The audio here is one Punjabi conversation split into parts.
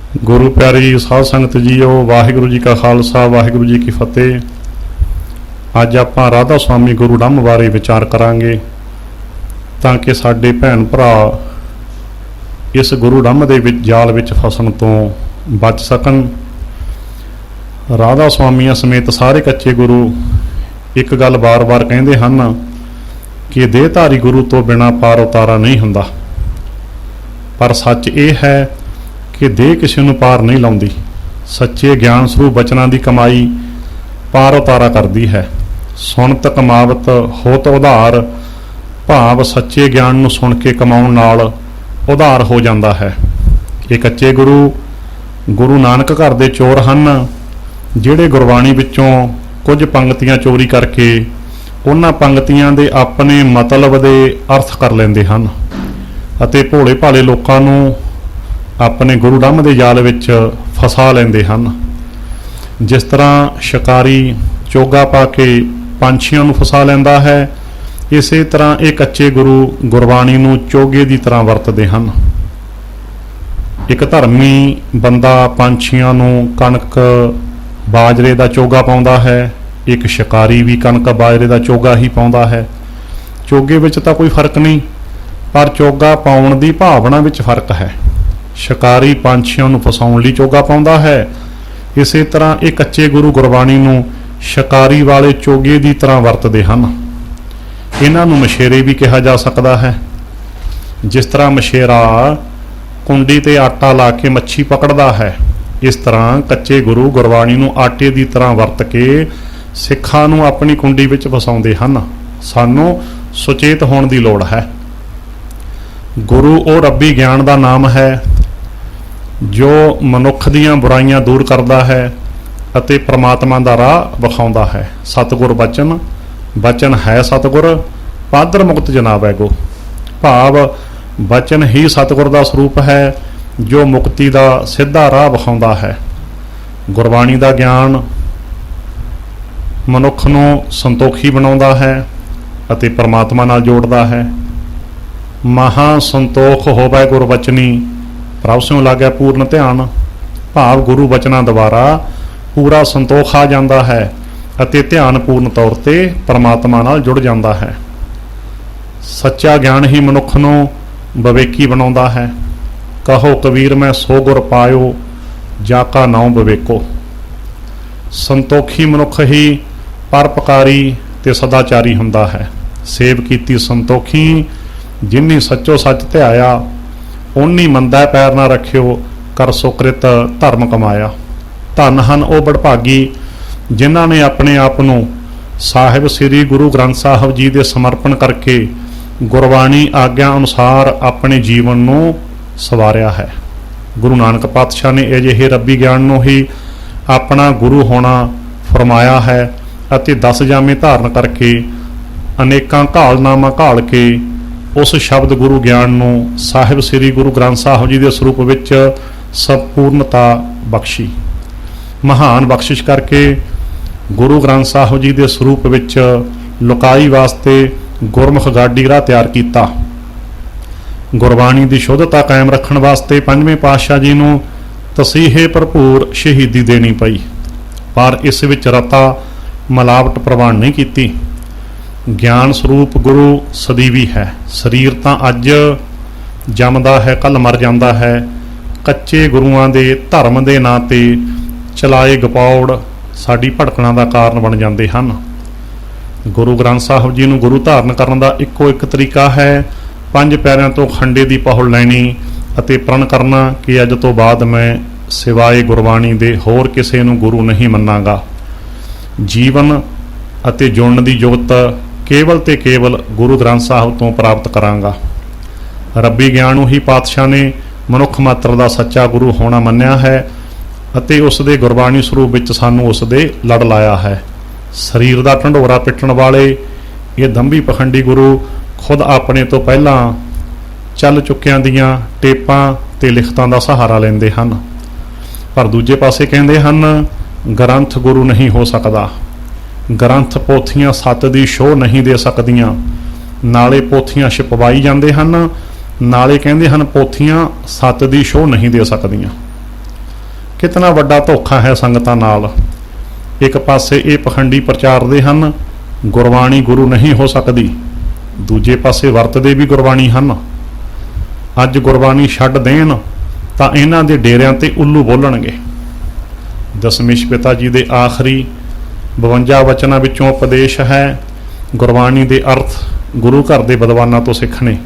ਗੁਰੂ ਪਿਆਰੀ ਸਾਧ ਸੰਗਤ ਜੀਓ, ਵਾਹਿਗੁਰੂ ਜੀ ਕਾ ਖਾਲਸਾ, ਵਾਹਿਗੁਰੂ ਜੀ ਕੀ ਫਤਿਹ। ਅੱਜ ਆਪਾਂ ਰਾਧਾ ਸੁਆਮੀ ਗੁਰੂ ਡੰਮ ਬਾਰੇ ਵਿਚਾਰ ਕਰਾਂਗੇ ਤਾਂ ਕਿ ਸਾਡੇ ਭੈਣ ਭਰਾ ਇਸ ਗੁਰੂ ਡੰਮ ਦੇ ਵਿੱਚ ਜਾਲ ਵਿੱਚ ਫਸਣ ਤੋਂ ਬਚ ਸਕਣ। ਰਾਧਾ ਸੁਆਮੀਆਂ ਸਮੇਤ ਸਾਰੇ ਕੱਚੇ ਗੁਰੂ ਇੱਕ ਗੱਲ ਬਾਰ-ਬਾਰ ਕਹਿੰਦੇ ਹਨ ਕਿ ਦੇਹਧਾਰੀ ਗੁਰੂ ਤੋਂ ਬਿਨਾਂ ਪਾਰ ਉਤਾਰਾ ਨਹੀਂ ਹੁੰਦਾ, ਪਰ ਸੱਚ ਇਹ ਹੈ ਕਿ ਦੇਹ ਕਿਸੇ ਨੂੰ ਪਾਰ ਨਹੀਂ ਲਾਉਂਦੀ। ਸੱਚੇ ਗਿਆਨ ਸਰੂਪ ਬਚਨਾਂ ਦੀ ਕਮਾਈ ਪਾਰ ਉਤਾਰਾ ਕਰਦੀ ਹੈ। ਸੁਣਤ ਕਮਾਵਤ ਹੋਤ ਉਧਾਰ, ਭਾਵ ਸੱਚੇ ਗਿਆਨ ਨੂੰ ਸੁਣ ਕੇ ਕਮਾਉਣ ਨਾਲ ਉਧਾਰ ਹੋ ਜਾਂਦਾ ਹੈ। ਇਹ ਕੱਚੇ ਗੁਰੂ ਨਾਨਕ ਘਰ ਦੇ ਚੋਰ ਹਨ, ਜਿਹੜੇ ਗੁਰਬਾਣੀ ਵਿੱਚੋਂ ਕੁਝ ਪੰਗਤੀਆਂ ਚੋਰੀ ਕਰਕੇ ਉਹਨਾਂ ਪੰਗਤੀਆਂ ਦੇ ਆਪਣੇ ਮਤਲਬ ਦੇ ਅਰਥ ਕਰ ਲੈਂਦੇ ਹਨ ਅਤੇ ਭੋਲੇ ਭਾਲੇ ਲੋਕਾਂ ਨੂੰ ਆਪਣੇ ਗੁਰੂ ਡੰਮ ਦੇ ਜਾਲ ਵਿੱਚ ਫਸਾ ਲੈਂਦੇ ਹਨ। ਜਿਸ ਤਰ੍ਹਾਂ ਸ਼ਿਕਾਰੀ ਚੋਗਾ ਪਾ ਕੇ ਪੰਛੀਆਂ ਨੂੰ ਫਸਾ ਲੈਂਦਾ ਹੈ, ਇਸੇ ਤਰ੍ਹਾਂ ਇਹ ਕੱਚੇ ਗੁਰੂ ਗੁਰਬਾਣੀ ਨੂੰ ਚੋਗੇ ਦੀ ਤਰ੍ਹਾਂ ਵਰਤਦੇ ਹਨ। ਇੱਕ ਧਰਮੀ ਬੰਦਾ ਪੰਛੀਆਂ ਨੂੰ ਕਣਕ ਬਾਜਰੇ ਦਾ ਚੋਗਾ ਪਾਉਂਦਾ ਹੈ, ਇੱਕ ਸ਼ਿਕਾਰੀ ਵੀ ਕਣਕ ਬਾਜਰੇ ਦਾ ਚੋਗਾ ਹੀ ਪਾਉਂਦਾ ਹੈ। ਚੋਗੇ ਵਿੱਚ ਤਾਂ ਕੋਈ ਫਰਕ ਨਹੀਂ, ਪਰ ਚੋਗਾ ਪਾਉਣ ਦੀ ਭਾਵਨਾ ਵਿੱਚ ਫਰਕ ਹੈ। ਸ਼ਿਕਾਰੀ ਪੰਛੀਆਂ ਨੂੰ ਫਸਾਉਣ ਲਈ ਚੋਗਾ ਪਾਉਂਦਾ ਹੈ, ਇਸੇ ਤਰ੍ਹਾਂ ਇਹ ਕੱਚੇ ਗੁਰੂ ਗੁਰਬਾਣੀ ਨੂੰ ਸ਼ਿਕਾਰੀ ਵਾਲੇ ਚੋਗੇ ਦੀ ਤਰ੍ਹਾਂ ਵਰਤਦੇ ਹਨ। ਇਹਨਾਂ ਨੂੰ ਮਛੇਰੇ ਵੀ ਕਿਹਾ ਜਾ ਸਕਦਾ ਹੈ। ਜਿਸ ਤਰ੍ਹਾਂ ਮਛੇਰਾ ਕੁੰਡੀ ਤੇ ਆਟਾ ਲਾ ਕੇ ਮੱਛੀ ਪਕੜਦਾ ਹੈ, ਇਸ ਤਰ੍ਹਾਂ ਕੱਚੇ ਗੁਰੂ ਗੁਰਬਾਣੀ ਨੂੰ ਆਟੇ ਦੀ ਤਰ੍ਹਾਂ ਵਰਤ ਕੇ ਸਿੱਖਾਂ ਨੂੰ ਆਪਣੀ ਕੁੰਡੀ ਵਿੱਚ ਫਸਾਉਂਦੇ ਹਨ। ਸਾਨੂੰ ਸੁਚੇਤ ਹੋਣ ਦੀ ਲੋੜ ਹੈ। ਗੁਰੂ ਉਹ ਰੱਬੀ ਗਿਆਨ ਦਾ ਨਾਮ ਹੈ ਜੋ ਮਨੁੱਖ ਦੀਆਂ ਬੁਰਾਈਆਂ ਦੂਰ ਕਰਦਾ ਹੈ ਅਤੇ ਪ੍ਰਮਾਤਮਾ ਦਾ ਰਾਹ ਵਿਖਾਉਂਦਾ ਹੈ। ਸਤਿਗੁਰ ਬਚਨ ਹੈ ਸਤਿਗੁਰ, ਪਾਦਰ ਮੁਕਤ ਜਨਾਬੈ ਗੋ, ਭਾਵ ਬਚਨ ਹੀ ਸਤਿਗੁਰ ਦਾ ਸਰੂਪ ਹੈ ਜੋ ਮੁਕਤੀ ਦਾ ਸਿੱਧਾ ਰਾਹ ਵਿਖਾਉਂਦਾ ਹੈ। ਗੁਰਬਾਣੀ ਦਾ ਗਿਆਨ ਮਨੁੱਖ ਨੂੰ ਸੰਤੋਖੀ ਬਣਾਉਂਦਾ ਹੈ ਅਤੇ ਪ੍ਰਮਾਤਮਾ ਨਾਲ ਜੋੜਦਾ ਹੈ। ਮਹਾ ਸੰਤੋਖ ਹੋਵੈ ਗੁਰ ਬਚਨੀ, ਪ੍ਰਭ ਸਿਉ ਲਾਗੈ ਪੂਰਨ ਧਿਆਨ, ਭਾਵ ਗੁਰੂ ਬਚਨਾਂ ਦੁਆਰਾ ਪੂਰਾ ਸੰਤੋਖ ਆ ਜਾਂਦਾ ਹੈ ਅਤੇ ਧਿਆਨ ਪੂਰਨ ਤੌਰ ਤੇ ਪਰਮਾਤਮਾ ਨਾਲ ਜੁੜ ਜਾਂਦਾ ਹੈ। ਸੱਚਾ ਗਿਆਨ ਹੀ ਮਨੁੱਖ ਨੂੰ ਵਿਵੇਕੀ ਬਣਾਉਂਦਾ ਹੈ। ਕਹੋ ਕਬੀਰ ਮੈਂ ਸੋ ਗੁਰ ਪਾਇਓ, ਜਾ ਕਾ ਨਾਉ ਵਿਵੇਕੋ। ਸੰਤੋਖੀ ਮਨੁੱਖ ਹੀ ਪਰਉਪਕਾਰੀ ਤੇ ਸਦਾਚਾਰੀ ਹੁੰਦਾ ਹੈ। ਸੇਵ ਕੀਤੀ ਸੰਤੋਖੀ, ਜਿਨੀ ਸੱਚੋ ਸੱਚ ਧਿਆਇਆ, ਓਨੀ ਮੰਦਾ ਪੈਰ ਨਾ ਰੱਖਿਓ, ਕਰ ਸੁਕ੍ਰਿਤ ਧਰਮ ਕਮਾਇਆ। ਧੰਨ ਹਨ ਉਹ ਬੜਭਾਗੀ ਜਿਨ੍ਹਾਂ ਨੇ ਆਪਣੇ ਆਪ ਨੂੰ ਸਾਹਿਬ ਸ੍ਰੀ ਗੁਰੂ ਗ੍ਰੰਥ ਸਾਹਿਬ ਜੀ ਦੇ ਸਮਰਪਣ ਕਰਕੇ ਗੁਰਬਾਣੀ ਆਗਿਆ ਅਨੁਸਾਰ ਆਪਣੇ ਜੀਵਨ ਨੂੰ ਸਵਾਰਿਆ ਹੈ। ਗੁਰੂ ਨਾਨਕ ਪਾਤਸ਼ਾਹ ਨੇ ਅਜਿਹੇ ਰੱਬੀ ਗਿਆਨ ਨੂੰ ਹੀ ਆਪਣਾ ਗੁਰੂ ਹੋਣਾ ਫਰਮਾਇਆ ਹੈ ਅਤੇ 10 ਜਾਮੇ ਧਾਰਨ ਕਰਕੇ ਅਨੇਕਾਂ ਘਾਲਨਾਮਾ ਘਾਲ ਕੇ ਉਸ ਸ਼ਬਦ ਗੁਰੂ ਗਿਆਨ ਨੂੰ ਸਾਹਿਬ ਸ੍ਰੀ ਗੁਰੂ ਗ੍ਰੰਥ ਸਾਹਿਬ ਜੀ ਦੇ ਸਰੂਪ ਵਿੱਚ ਸੰਪੂਰਨਤਾ ਬਖਸ਼ੀ। ਮਹਾਨ ਬਖਸ਼ਿਸ਼ ਕਰਕੇ ਗੁਰੂ ਗ੍ਰੰਥ ਸਾਹਿਬ ਜੀ ਦੇ ਸਰੂਪ ਵਿੱਚ ਲੁਕਾਈ ਵਾਸਤੇ ਗੁਰਮੁਖ ਗਾਡੀ ਰਾਹ ਤਿਆਰ ਕੀਤਾ। ਗੁਰਬਾਣੀ ਦੀ ਸ਼ੁੱਧਤਾ ਕਾਇਮ ਰੱਖਣ ਵਾਸਤੇ ਪੰਜਵੇਂ ਪਾਤਸ਼ਾਹ ਜੀ ਨੂੰ ਤਸੀਹੇ ਭਰਪੂਰ ਸ਼ਹੀਦੀ ਦੇਣੀ ਪਈ, ਪਰ ਇਸ ਵਿੱਚ ਰਤਾ ਮਿਲਾਵਟ ਪ੍ਰਵਾਨ ਨਹੀਂ ਕੀਤੀ। ਗਿਆਨ ਸਰੂਪ ਗੁਰੂ ਸਦੀਵੀ ਹੈ। ਸਰੀਰ ਤਾਂ ਅੱਜ ਜੰਮਦਾ ਹੈ, ਕੱਲ ਮਰ ਜਾਂਦਾ ਹੈ। ਕੱਚੇ ਗੁਰੂਆਂ ਦੇ ਧਰਮ ਦੇ ਨਾਂ ਤੇ ਚਲਾਏ ਗਪੌੜ ਸਾਡੀ ਭਟਕਣਾ ਦਾ ਕਾਰਨ ਬਣ ਜਾਂਦੇ ਹਨ। ਗੁਰੂ ਗ੍ਰੰਥ ਸਾਹਿਬ ਜੀ ਨੂੰ ਗੁਰੂ ਧਾਰਨ ਕਰਨ ਦਾ ਇੱਕੋ ਇੱਕ ਤਰੀਕਾ ਹੈ, 5 ਪੈਰਿਆਂ ਤੋਂ ਖੰਡੇ ਦੀ ਪਹੁਲ ਲੈਣੀ ਅਤੇ ਪ੍ਰਣ ਕਰਨਾ ਕਿ ਅੱਜ ਤੋਂ ਬਾਅਦ ਮੈਂ ਸਿਵਾਏ ਗੁਰਬਾਣੀ ਦੇ ਹੋਰ ਕਿਸੇ ਨੂੰ ਗੁਰੂ ਨਹੀਂ ਮੰਨਾਂਗਾ। ਜੀਵਨ ਅਤੇ ਜੁੜਨ ਦੀ ਜੁਗਤ ਕੇਵਲ ਤੇ ਕੇਵਲ ਗੁਰੂ ਗ੍ਰੰਥ ਸਾਹਿਬ ਤੋਂ ਪ੍ਰਾਪਤ ਕਰਾਂਗਾ। ਰੱਬੀ ਗਿਆਨ ਨੂੰ ਹੀ ਪਾਤਸ਼ਾਹ ਨੇ ਮਨੁੱਖ ਮਾਤਰ ਦਾ ਸੱਚਾ ਗੁਰੂ ਹੋਣਾ ਮੰਨਿਆ ਹੈ ਅਤੇ ਉਸ ਦੇ ਗੁਰਬਾਣੀ ਸਰੂਪ ਵਿੱਚ ਸਾਨੂੰ ਉਸ ਦੇ ਲੜ ਲਾਇਆ ਹੈ। ਸਰੀਰ ਦਾ ਢੰਡੋਰਾ ਪਿੱਟਣ ਵਾਲੇ ਇਹ ਦੰਭੀ ਪਖੰਡੀ ਗੁਰੂ ਖੁਦ ਆਪਣੇ ਤੋਂ ਪਹਿਲਾਂ ਚੱਲ ਚੁੱਕਿਆਂ ਦੀਆਂ ਟੇਪਾਂ ਤੇ ਲਿਖਤਾਂ ਦਾ ਸਹਾਰਾ ਲੈਂਦੇ ਹਨ, ਪਰ ਦੂਜੇ ਪਾਸੇ ਕਹਿੰਦੇ ਹਨ ਗ੍ਰੰਥ ਗੁਰੂ ਨਹੀਂ ਹੋ ਸਕਦਾ। ਗ੍ਰੰਥ ਪੋਥੀਆਂ ਸੱਤ ਦੀ ਸ਼ੋਅ ਨਹੀਂ ਦੇ ਸਕਦੀਆਂ। ਨਾਲੇ ਪੋਥੀਆਂ ਛਪਵਾਈ ਜਾਂਦੇ ਹਨ, ਨਾਲੇ ਕਹਿੰਦੇ ਹਨ ਪੋਥੀਆਂ ਸੱਤ ਦੀ ਸ਼ੋਅ ਨਹੀਂ ਦੇ ਸਕਦੀਆਂ। ਕਿਤਨਾ ਵੱਡਾ ਧੋਖਾ ਹੈ ਸੰਗਤਾਂ ਨਾਲ। ਇੱਕ ਪਾਸੇ ਇਹ ਪਖੰਡੀ ਪ੍ਰਚਾਰਦੇ ਹਨ ਗੁਰਬਾਣੀ ਗੁਰੂ ਨਹੀਂ ਹੋ ਸਕਦੀ, ਦੂਜੇ ਪਾਸੇ ਵਰਤਦੇ ਵੀ ਗੁਰਬਾਣੀ ਹਨ। ਅੱਜ ਗੁਰਬਾਣੀ ਛੱਡ ਦੇਣ ਤਾਂ ਇਹਨਾਂ ਦੇ ਡੇਰਿਆਂ ਤੇ ਉੱਲੂ ਬੋਲਣਗੇ। ਦਸਮੇਸ਼ ਪਿਤਾ ਜੀ ਦੇ ਆਖਰੀ 52 ਵਚਨਾਂ ਵਿੱਚੋਂ ਉਪਦੇਸ਼ ਹੈ ਗੁਰਬਾਣੀ ਦੇ ਅਰਥ ਗੁਰੂ ਘਰ ਦੇ ਵਿਦਵਾਨਾਂ ਤੋਂ ਸਿੱਖਣੇ।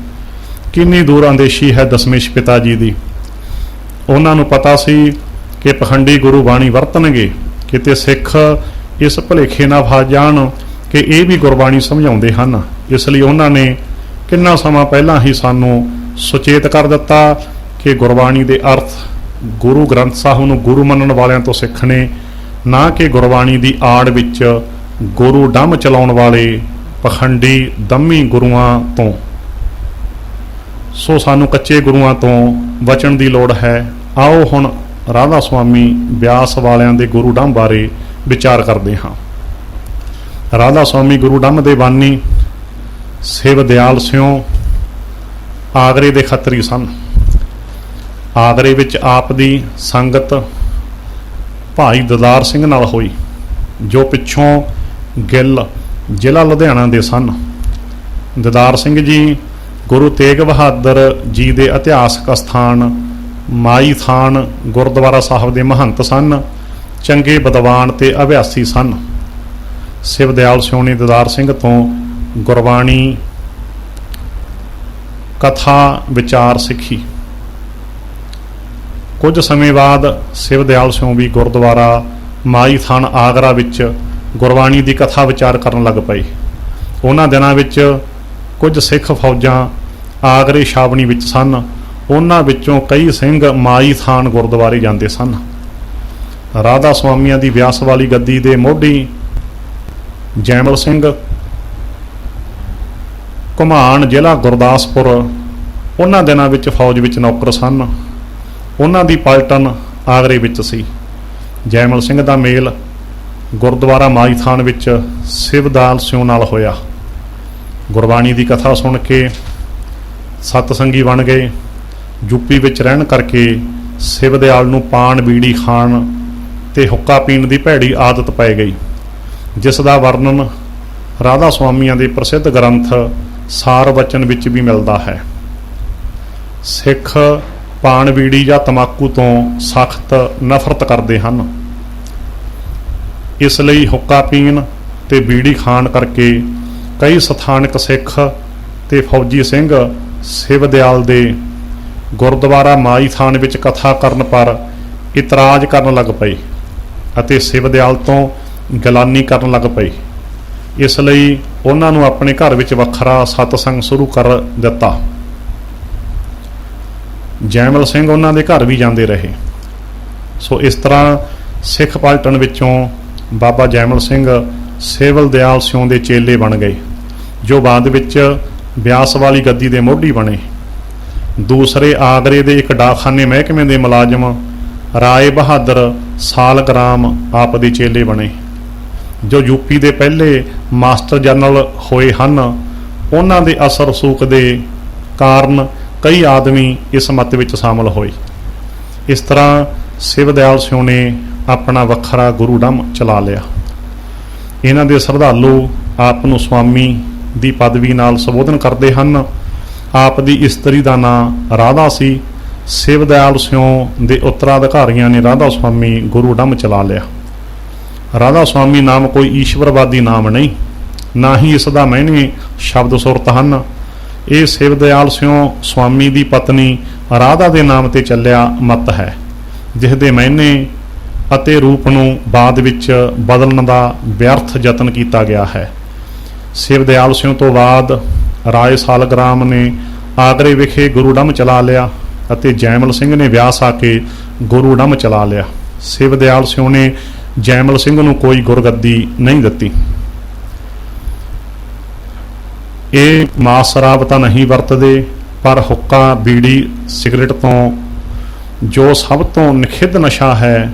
ਕਿੰਨੀ ਦੂਰ ਅੰਦੇਸ਼ੀ ਹੈ ਦਸਮੇਸ਼ ਪਿਤਾ ਜੀ ਦੀ। ਉਹਨਾਂ ਨੂੰ ਪਤਾ ਸੀ ਕਿ ਪਖੰਡੀ ਗੁਰੂ ਬਾਣੀ ਵਰਤਣਗੇ, ਕਿਤੇ ਸਿੱਖ ਇਸ ਭੁਲੇਖੇ ਨਾਲ ਫਸ ਜਾਣ ਕਿ ਇਹ ਵੀ ਗੁਰਬਾਣੀ ਸਮਝਾਉਂਦੇ ਹਨ। ਇਸ ਲਈ ਉਹਨਾਂ ਨੇ ਕਿੰਨਾ ਸਮਾਂ ਪਹਿਲਾਂ ਹੀ ਸਾਨੂੰ ਸੁਚੇਤ ਕਰ ਦਿੱਤਾ ਕਿ ਗੁਰਬਾਣੀ ਦੇ ਅਰਥ ਗੁਰੂ ਗ੍ਰੰਥ ਸਾਹਿਬ ਨੂੰ ਗੁਰੂ ਮੰਨਣ ਵਾਲਿਆਂ ਤੋਂ ਸਿੱਖਣੇ, ਨਾ ਕਿ ਗੁਰਬਾਣੀ ਦੀ ਆੜ ਵਿੱਚ ਗੁਰੂ ਡੰਮ ਚਲਾਉਣ ਵਾਲੇ ਪਖੰਡੀ ਦੰਮੀ ਗੁਰੂਆਂ ਤੋਂ। ਸੋ ਸਾਨੂੰ ਕੱਚੇ ਗੁਰੂਆਂ ਤੋਂ ਬਚਣ ਦੀ ਲੋੜ ਹੈ। ਆਓ ਹੁਣ ਰਾਧਾ ਸੁਆਮੀ ਬਿਆਸ ਵਾਲਿਆਂ ਦੇ ਗੁਰੂ ਡੰਮ ਬਾਰੇ ਵਿਚਾਰ ਕਰਦੇ ਹਾਂ। ਰਾਧਾ ਸੁਆਮੀ ਗੁਰੂ ਡੰਮ ਦੇ ਬਾਨੀ ਸ਼ਿਵ ਦਿਆਲ ਸਿਉ ਆਗਰੇ ਦੇ ਖੱਤਰੀ ਸਨ। ਆਗਰੇ ਵਿੱਚ ਆਪ ਦੀ ਸੰਗਤ ਭਾਈ ਦਦਾਰ ਸਿੰਘ ਨਾਲ ਹੋਈ, ਜੋ ਪਿੱਛੋਂ ਗਿੱਲ ਜ਼ਿਲ੍ਹਾ ਲੁਧਿਆਣਾ ਦੇ ਸਨ। ਦਦਾਰ ਸਿੰਘ ਜੀ ਗੁਰੂ ਤੇਗ ਬਹਾਦਰ ਜੀ ਦੇ ਇਤਿਹਾਸਕ ਸਥਾਨ ਮਾਈ ਥਾਨ ਗੁਰਦੁਆਰਾ ਸਾਹਿਬ ਦੇ ਮਹੰਤ ਸਨ। ਚੰਗੇ ਵਿਦਵਾਨ ਤੇ ਅਭਿਆਸੀ ਸਨ। ਸ਼ਿਵ ਦਿਆਲ ਸਿਉ ਨੇ ਦਦਾਰ ਸਿੰਘ ਤੋਂ ਗੁਰਬਾਣੀ ਕਥਾ ਵਿਚਾਰ ਸਿੱਖੀ। ਕੁਝ ਸਮੇਂ ਬਾਅਦ ਸ਼ਿਵ ਦਿਆਲ ਸਿਉ ਵੀ ਗੁਰਦੁਆਰਾ ਮਾਈ ਥਾਨ ਆਗਰਾ ਵਿੱਚ ਗੁਰਬਾਣੀ ਦੀ ਕਥਾ ਵਿਚਾਰ ਕਰਨ ਲੱਗ ਪਏ। ਉਹਨਾਂ ਦਿਨਾਂ ਵਿੱਚ ਕੁਝ ਸਿੱਖ ਫੌਜਾਂ ਆਗਰੇ ਛਾਵਣੀ ਵਿੱਚ ਸਨ। ਉਹਨਾਂ ਵਿੱਚੋਂ ਕਈ ਸਿੰਘ ਮਾਈ ਥਾਨ ਗੁਰਦੁਆਰੇ ਜਾਂਦੇ ਸਨ। ਰਾਧਾ ਸੁਆਮੀਆਂ ਦੀ ਬਿਆਸ ਵਾਲੀ ਗੱਦੀ ਦੇ ਮੋਢੀ ਜੈਮਲ ਸਿੰਘ ਘੁਮਾਣ ਜ਼ਿਲ੍ਹਾ ਗੁਰਦਾਸਪੁਰ ਉਹਨਾਂ ਦਿਨਾਂ ਵਿੱਚ ਫੌਜ ਵਿੱਚ ਨੌਕਰ ਸਨ। ਉਹਨਾਂ ਦੀ ਪਲਟਨ ਆਗਰੇ ਵਿੱਚ ਸੀ। ਜੈਮਲ ਸਿੰਘ ਦਾ ਮੇਲ ਗੁਰਦੁਆਰਾ ਮਾਈ ਥਾਨ ਵਿੱਚ ਸ਼ਿਵ ਦਿਆਲ ਸਿਉ ਨਾਲ ਹੋਇਆ। ਗੁਰਬਾਣੀ ਦੀ ਕਥਾ ਸੁਣ ਕੇ ਸਤਸੰਗੀ ਬਣ ਗਏ। ਯੂਪੀ ਵਿੱਚ ਰਹਿਣ ਕਰਕੇ ਸ਼ਿਵ ਦਿਆਲ ਨੂੰ ਪਾਨ ਬੀੜੀ ਖਾਣ ਤੇ ਹੁੱਕਾ ਪੀਣ ਦੀ ਭੈੜੀ ਆਦਤ ਪੈ ਗਈ, ਜਿਸ ਦਾ ਵਰਣਨ ਰਾਧਾ ਸੁਆਮੀਆਂ ਦੇ ਪ੍ਰਸਿੱਧ ਗ੍ਰੰਥ ਸਾਰ ਬਚਨ ਵਿੱਚ ਵੀ ਮਿਲਦਾ ਹੈ। ਸਿੱਖ ਪਾਨ ਬੀੜੀ ਜਾਂ ਤਮਾਕੂ ਤੋਂ ਸਖਤ ਨਫ਼ਰਤ ਕਰਦੇ ਹਨ। ਇਸ ਲਈ ਹੁੱਕਾ ਪੀਣ ਤੇ ਬੀੜੀ ਖਾਣ ਕਰਕੇ ਕਈ ਸਥਾਨਕ ਸਿੱਖ ਤੇ ਫੌਜੀ ਸਿੰਘ ਸ਼ਿਵ ਦਿਆਲ ਦੇ ਗੁਰਦੁਆਰਾ ਮਾਈ ਥਾਨ ਵਿੱਚ ਕਥਾ ਕਰਨ ਪਰ ਇਤਰਾਜ਼ ਕਰਨ ਲੱਗ ਪਏ ਅਤੇ ਸ਼ਿਵ ਦਿਆਲ ਤੋਂ ਗਿਲਾਨੀ ਕਰਨ ਲੱਗ ਪਏ। ਇਸ ਲਈ ਉਹਨਾਂ ਨੂੰ ਆਪਣੇ ਘਰ ਵਿੱਚ ਵੱਖਰਾ ਸਤਸੰਗ ਸ਼ੁਰੂ ਕਰ ਦਿੱਤਾ। ਜੈਮਲ ਸਿੰਘ ਉਹਨਾਂ ਦੇ ਘਰ ਵੀ ਜਾਂਦੇ ਰਹੇ। ਸੋ ਇਸ ਤਰ੍ਹਾਂ ਸਿੱਖ ਪਲਟਨ ਵਿੱਚੋਂ ਬਾਬਾ ਜੈਮਲ ਸਿੰਘ ਸ਼ਿਵ ਦਿਆਲ ਸਿਉ ਦੇ ਚੇਲੇ ਬਣ ਗਏ, ਜੋ ਬਾਅਦ ਵਿੱਚ ਬਿਆਸ ਵਾਲੀ ਗੱਦੀ ਦੇ ਮੋਢੀ ਬਣੇ। ਦੂਸਰੇ ਆਗਰੇ ਦੇ ਇੱਕ ਡਾਕਖਾਨੇ ਮਹਿਕਮੇ ਦੇ ਮੁਲਾਜ਼ਮ ਰਾਏ ਬਹਾਦਰ ਸਾਲਗ੍ਰਾਮ ਆਪ ਦੇ ਚੇਲੇ ਬਣੇ, ਜੋ ਯੂਪੀ ਦੇ ਪਹਿਲੇ ਮਾਸਟਰ ਜਨਰਲ ਹੋਏ ਹਨ। ਉਹਨਾਂ ਦੇ ਅਸਰ ਰਸੂਖ ਦੇ ਕਾਰਨ ਕਈ ਆਦਮੀ ਇਸ ਮਤ ਵਿੱਚ ਸ਼ਾਮਲ ਹੋਏ। ਇਸ ਤਰ੍ਹਾਂ ਸ਼ਿਵ ਦਿਆਲ ਸਿਉ ਨੇ ਆਪਣਾ ਵੱਖਰਾ ਗੁਰੂ ਡੰਮ ਚਲਾ ਲਿਆ। ਇਹਨਾਂ ਦੇ ਸ਼ਰਧਾਲੂ ਆਪ ਨੂੰ ਸੁਆਮੀ ਦੀ ਪਦਵੀ ਨਾਲ ਸੰਬੋਧਨ ਕਰਦੇ ਹਨ। ਆਪ ਦੀ ਇਸਤਰੀ ਦਾ ਨਾਂ ਰਾਧਾ ਸੀ। ਸ਼ਿਵ ਦਿਆਲ ਸਿਉ ਦੇ ਉੱਤਰਾਧਿਕਾਰੀਆਂ ਨੇ ਰਾਧਾ ਸੁਆਮੀ ਗੁਰੂ ਡੰਮ ਚਲਾ ਲਿਆ। ਰਾਧਾ ਸੁਆਮੀ ਨਾਮ ਕੋਈ ਈਸ਼ਵਰਵਾਦੀ ਨਾਮ ਨਹੀਂ, ਨਾ ਹੀ ਇਸ ਦਾ ਮਾਇਨੇ ਸ਼ਬਦ ਸੁਰਤ ਹਨ। ਇਹ ਸ਼ਿਵ ਦਿਆਲ ਸਿਉ ਸੁਆਮੀ ਦੀ ਪਤਨੀ ਰਾਧਾ ਦੇ ਨਾਮ ਤੇ ਚੱਲਿਆ ਮਤ ਹੈ, ਜਿਸ ਦੇ ਮਾਇਨੇ ਅਤੇ ਰੂਪ ਨੂੰ ਬਾਅਦ ਵਿੱਚ ਬਦਲਣ ਦਾ ਵਿਅਰਥ ਯਤਨ ਕੀਤਾ ਗਿਆ ਹੈ। ਸ਼ਿਵ ਦਿਆਲ ਸਿਉ ਤੋਂ ਬਾਅਦ ਰਾਏ ਸਾਲਗ੍ਰਾਮ ਨੇ ਆਗਰੇ ਵਿਖੇ ਗੁਰੂ ਡੰਮ ਚਲਾ ਲਿਆ ਅਤੇ ਜੈਮਲ ਸਿੰਘ ਨੇ ਬਿਆਸ ਆ ਕੇ ਗੁਰੂ ਡੰਮ ਚਲਾ ਲਿਆ। ਸ਼ਿਵ ਦਿਆਲ ਸਿਉ ਨੇ ਜੈਮਲ ਸਿੰਘ ਨੂੰ ਕੋਈ ਗੁਰਗੱਦੀ ਨਹੀਂ ਦਿੱਤੀ। ਇਹ ਮਾਸ ਸ਼ਰਾਬ ਤਾਂ ਨਹੀਂ ਵਰਤਦੇ, ਪਰ ਹੁੱਕਾ ਬੀੜੀ ਸਿਗਰਟ ਤੋਂ, ਜੋ ਸਭ ਤੋਂ ਨਿਖਿੱਧ ਨਸ਼ਾ ਹੈ,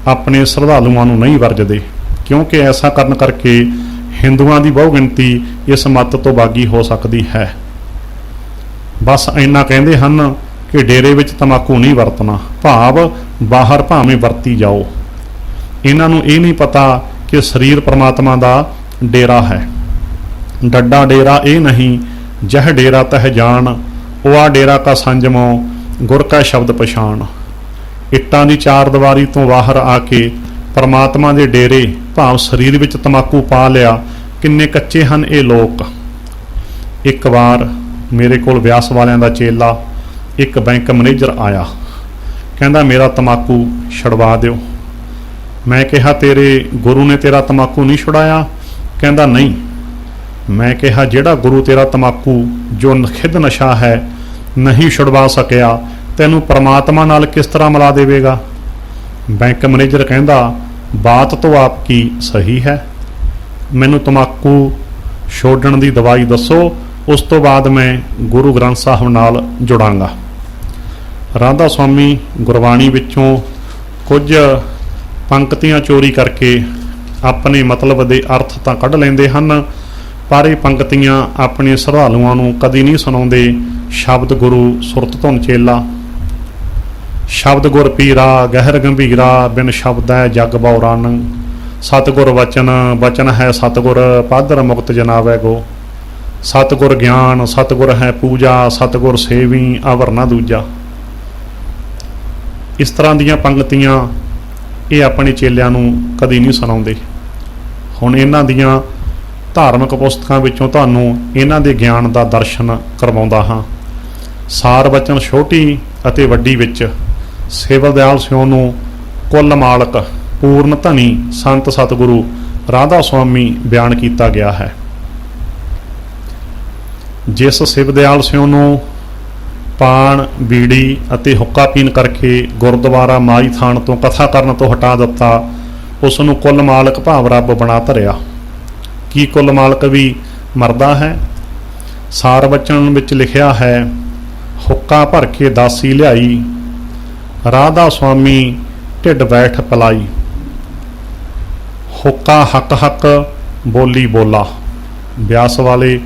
ਆਪਣੇ ਸ਼ਰਧਾਲੂਆਂ ਨੂੰ ਨਹੀਂ ਵਰਜਦੇ, ਕਿਉਂਕਿ ਐਸਾ ਕਰਨ ਕਰਕੇ ਹਿੰਦੂਆਂ ਦੀ ਬਹੁ ਗਿਣਤੀ ਇਸ ਮੱਤ ਤੋਂ ਬਾਗੀ ਹੋ ਸਕਦੀ ਹੈ। ਬਸ ਇੰਨਾ ਕਹਿੰਦੇ ਹਨ ਕਿ ਡੇਰੇ ਵਿੱਚ ਤੰਬਾਕੂ ਨਹੀਂ ਵਰਤਣਾ, ਭਾਵ ਬਾਹਰ ਭਾਵੇਂ ਵਰਤੀ ਜਾਓ। ਇਹਨਾਂ ਨੂੰ ਇਹ ਨਹੀਂ ਪਤਾ ਕਿ ਸਰੀਰ ਪਰਮਾਤਮਾ ਦਾ ਡੇਰਾ ਹੈ। ਡੱਡਾ ਡੇਰਾ ਇਹ ਨਹੀਂ, ਜਹ ਡੇਰਾ ਤਹ ਜਾਣ, ਉਹ ਆ ਡੇਰਾ ਕਾ ਸੰਜਮੋ, ਗੁਰ ਕਾ ਸ਼ਬਦ ਪਛਾਣ। ਇੱਟਾਂ ਦੀ ਚਾਰ ਦੀਵਾਰੀ ਤੋਂ ਬਾਹਰ ਆ ਕੇ ਪਰਮਾਤਮਾ ਦੇ ਡੇਰੇ ਭਾਵ ਸਰੀਰ ਵਿੱਚ ਤੰਬਾਕੂ ਪਾ ਲਿਆ। ਕਿੰਨੇ ਕੱਚੇ ਹਨ ਇਹ ਲੋਕ। ਇੱਕ ਵਾਰ ਮੇਰੇ ਕੋਲ ਵਿਆਸ ਵਾਲਿਆਂ ਦਾ ਚੇਲਾ, ਇੱਕ ਬੈਂਕ ਮੈਨੇਜਰ ਆਇਆ, ਕਹਿੰਦਾ ਮੇਰਾ ਤੰਬਾਕੂ ਛੁਡਵਾ ਦਿਓ। ਮੈਂ ਕਿਹਾ ਤੇਰੇ ਗੁਰੂ ਨੇ ਤੇਰਾ ਤੰਬਾਕੂ ਨਹੀਂ ਛੁਡਾਇਆ? ਕਹਿੰਦਾ ਨਹੀਂ। ਮੈਂ ਕਿਹਾ ਜਿਹੜਾ ਗੁਰੂ ਤੇਰਾ ਤੰਬਾਕੂ ਜੋ ਖਿੱਦ ਨਸ਼ਾ ਹੈ ਨਹੀਂ ਛੁਡਵਾ ਸਕਿਆ, ਤੈਨੂੰ ਪਰਮਾਤਮਾ ਨਾਲ ਕਿਸ ਤਰ੍ਹਾਂ ਮਿਲਾ ਦੇਵੇਗਾ? ਬੈਂਕ ਮੈਨੇਜਰ ਕਹਿੰਦਾ ਬਾਤ ਤੋਂ ਆਪ ਕੀ ਸਹੀ ਹੈ, ਮੈਨੂੰ ਤੰਬਾਕੂ ਛੋੜਨ ਦੀ ਦਵਾਈ ਦੱਸੋ, ਉਸ ਤੋਂ ਬਾਅਦ ਮੈਂ ਗੁਰੂ ਗ੍ਰੰਥ ਸਾਹਿਬ ਨਾਲ ਜੁੜਾਂਗਾ। ਰਾਧਾ ਸੁਆਮੀ ਗੁਰਬਾਣੀ ਵਿੱਚੋਂ ਕੁਝ ਪੰਕਤੀਆਂ ਚੋਰੀ ਕਰਕੇ ਆਪਣੇ ਮਤਲਬ ਦੇ ਅਰਥ ਤਾਂ ਕੱਢ ਲੈਂਦੇ ਹਨ, ਪਰ ਇਹ ਪੰਕਤੀਆਂ ਆਪਣੇ ਸ਼ਰਧਾਲੂਆਂ ਨੂੰ ਕਦੀ ਨਹੀਂ ਸੁਣਾਉਂਦੇ। ਸ਼ਬਦ ਗੁਰੂ ਸੁਰਤ ਧੁਨ ਚੇਲਾ, ਸ਼ਬਦ ਗੁਰ ਪੀਰਾ ਗਹਿਰ ਗੰਭੀਰਾ, ਬਿਨ ਸ਼ਬਦੈ ਜਗ ਬਉਰਾਨ, ਸਤਿਗੁਰ ਵਚਨ ਵਚਨ ਹੈ ਸਤਿਗੁਰ, ਪਾਦਰ ਮੁਕਤ ਜਨਾਵੈ ਗੋ। ਸਤਿਗੁਰ ਗਿਆਨ ਸਤਿਗੁਰ ਹੈ ਪੂਜਾ, ਸਤਿਗੁਰ ਸੇਵੀ ਅਵਰ ਨਾ ਦੂਜਾ। ਇਸ ਤਰ੍ਹਾਂ ਦੀਆਂ ਪੰਕਤੀਆਂ ਇਹ ਆਪਣੇ ਚੇਲਿਆਂ ਨੂੰ ਕਦੀ ਨਹੀਂ ਸੁਣਾਉਂਦੇ। ਹੁਣ ਇਹਨਾਂ ਦੀਆਂ ਧਾਰਮਿਕ ਪੁਸਤਕਾਂ ਵਿੱਚੋਂ ਤੁਹਾਨੂੰ ਇਹਨਾਂ ਦੇ ਗਿਆਨ ਦਾ ਦਰਸ਼ਨ ਕਰਵਾਉਂਦਾ ਹਾਂ। ਸਾਰ ਬਚਨ ਛੋਟੀ ਅਤੇ ਵੱਡੀ ਵਿੱਚ ਸੇਵਾ ਦਿਆਲ ਸਿਉ ਨੂੰ ਕੁੱਲ ਮਾਲਕ ਪੂਰਨ ਧਨੀ ਸੰਤ ਸਤਿਗੁਰੂ ਰਾਧਾ ਸੁਆਮੀ ਬਿਆਨ ਕੀਤਾ ਗਿਆ ਹੈ। ਜਿਸ ਸਿਵ ਦਿਆਲ ਸਿਉ ਨੂੰ ਪਾਨ ਬੀੜੀ ਅਤੇ ਹੁੱਕਾ ਪੀਣ ਕਰਕੇ ਗੁਰਦੁਆਰਾ ਮਾਈ ਥਾਨ ਤੋਂ ਕਥਾ ਕਰਨ ਤੋਂ ਹਟਾ ਦਿੱਤਾ, ਉਸ ਨੂੰ ਕੁੱਲ ਮਾਲਕ ਭਾਵ ਰੱਬ ਬਣਾ ਧਰਿਆ। ਕੀ ਕੁੱਲ ਮਾਲਕ ਵੀ ਮਰਦਾ ਹੈ? ਸਾਰ ਬਚਨ ਵਿੱਚ ਲਿਖਿਆ ਹੈ, ਹੁੱਕਾ ਭਰ ਕੇ ਦਾਸੀ ਲਿਆਈ, ਰਾਧਾ ਸੁਆਮੀ ਢਿੱਡ ਬੈਠ ਪਲਾਈ। ਹੁੱਕਾ ਹੱਕ ਹੱਕ ਬੋਲੀ ਬੋਲਾ। ਬਿਆਸ ਵਾਲੇ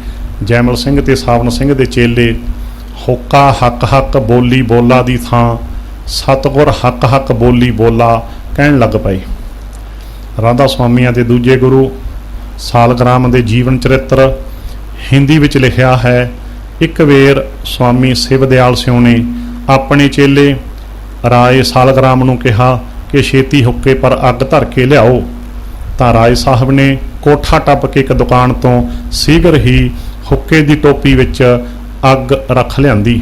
ਜੈਮਲ ਸਿੰਘ ਤੇ ਸਾਵਨ ਸਿੰਘ ਦੇ ਚੇਲੇ ਹੁੱਕਾ ਹੱਕ ਹੱਕ ਬੋਲੀ ਬੋਲਾ ਦੀ ਥਾਂ ਸਤਿਗੁਰ ਹੱਕ ਹੱਕ ਬੋਲੀ ਬੋਲਾ ਕਹਿਣ ਲੱਗ ਪਏ। ਰਾਧਾ ਸੁਆਮੀਆਂ ਦੇ ਦੂਜੇ ਗੁਰੂ ਸਾਲਗ੍ਰਾਮ ਦੇ ਜੀਵਨ ਚਰਿੱਤਰ ਹਿੰਦੀ ਵਿੱਚ ਲਿਖਿਆ ਹੈ। ਇੱਕ ਵੇਰ ਸੁਆਮੀ ਸਿਵ ਦਿਆਲ ਸਿਉ ਨੇ ਆਪਣੇ ਚੇਲੇ ਰਾਏ ਸਾਲਗ੍ਰਾਮ ਨੂੰ ਕਿਹਾ ਕਿ ਛੇਤੀ ਹੁੱਕੇ ਪਰ ਅੱਗ ਧਰ ਕੇ ਲਿਆਓ, ਤਾਂ ਰਾਏ ਸਾਹਿਬ ਨੇ ਕੋਠਾ ਟੱਪ ਕੇ ਇੱਕ ਦੁਕਾਨ ਤੋਂ ਸੀਗਰ ਹੀ ਹੁੱਕੇ ਦੀ ਟੋਪੀ ਵਿੱਚ ਅੱਗ ਰੱਖ ਲਿਆਂਦੀ।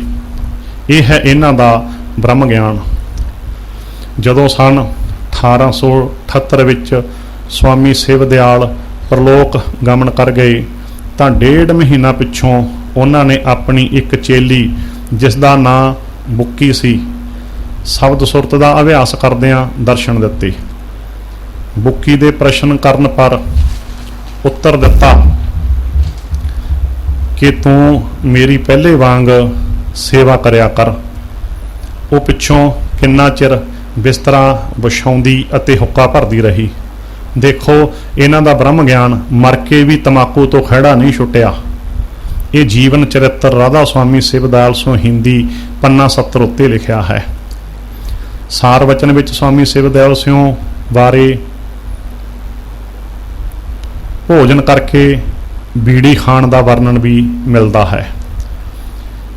ਇਹ ਹੈ ਇਹਨਾਂ ਦਾ ਬ੍ਰਹਮ ਗਿਆਨ। ਜਦੋਂ ਸਨ 1878 ਵਿੱਚ ਸੁਆਮੀ ਸਿਵ ਦਿਆਲ ਪ੍ਰਲੋਕ ਗਮਨ ਕਰ ਗਏ, ਤਾਂ 1.5 ਮਹੀਨਾ ਪਿੱਛੋਂ ਉਹਨਾਂ ਨੇ ਆਪਣੀ ਇੱਕ ਚੇਲੀ ਜਿਸ ਦਾ ਨਾਂ ਬੁੱਕੀ ਸੀ, ਸ਼ਬਦ ਸੁਰਤ ਦਾ ਅਭਿਆਸ ਕਰਦਿਆਂ ਦਰਸ਼ਨ ਦਿੱਤੇ। ਬੁੱਕੀ ਦੇ ਪ੍ਰਸ਼ਨ ਕਰਨ ਪਰ ਉੱਤਰ ਦਿੱਤਾ ਕਿ ਤੂੰ ਮੇਰੀ ਪਹਿਲੇ ਵਾਂਗ ਸੇਵਾ ਕਰਿਆ ਕਰ। ਉਹ ਪਿੱਛੋਂ ਕਿੰਨਾ ਚਿਰ ਬਿਸਤਰਾ ਵਿਛਾਉਂਦੀ ਅਤੇ ਹੁੱਕਾ ਭਰਦੀ ਰਹੀ। ਦੇਖੋ ਇਹਨਾਂ ਦਾ ਬ੍ਰਹਮ ਗਿਆਨ ਮਰ ਕੇ ਵੀ ਤੰਬਾਕੂ ਤੋਂ ਖਹਿੜਾ ਨਹੀਂ ਛੁੱਟਿਆ। ਇਹ ਜੀਵਨ ਚਰਿੱਤਰ ਰਾਧਾ ਸੁਆਮੀ ਸਿਵ ਦਿਆਲ ਸਿਉ ਹਿੰਦੀ ਪੰਨਾ 70 ਉੱਤੇ ਲਿਖਿਆ ਹੈ। ਸਾਰ ਵਚਨ ਵਿੱਚ ਸੁਆਮੀ ਸਿਵ ਦਿਆਲ ਸਿਉ ਬਾਰੇ ਭੋਜਨ ਕਰਕੇ ਬੀੜੀ ਖਾਣ ਦਾ ਵਰਣਨ ਵੀ ਮਿਲਦਾ ਹੈ।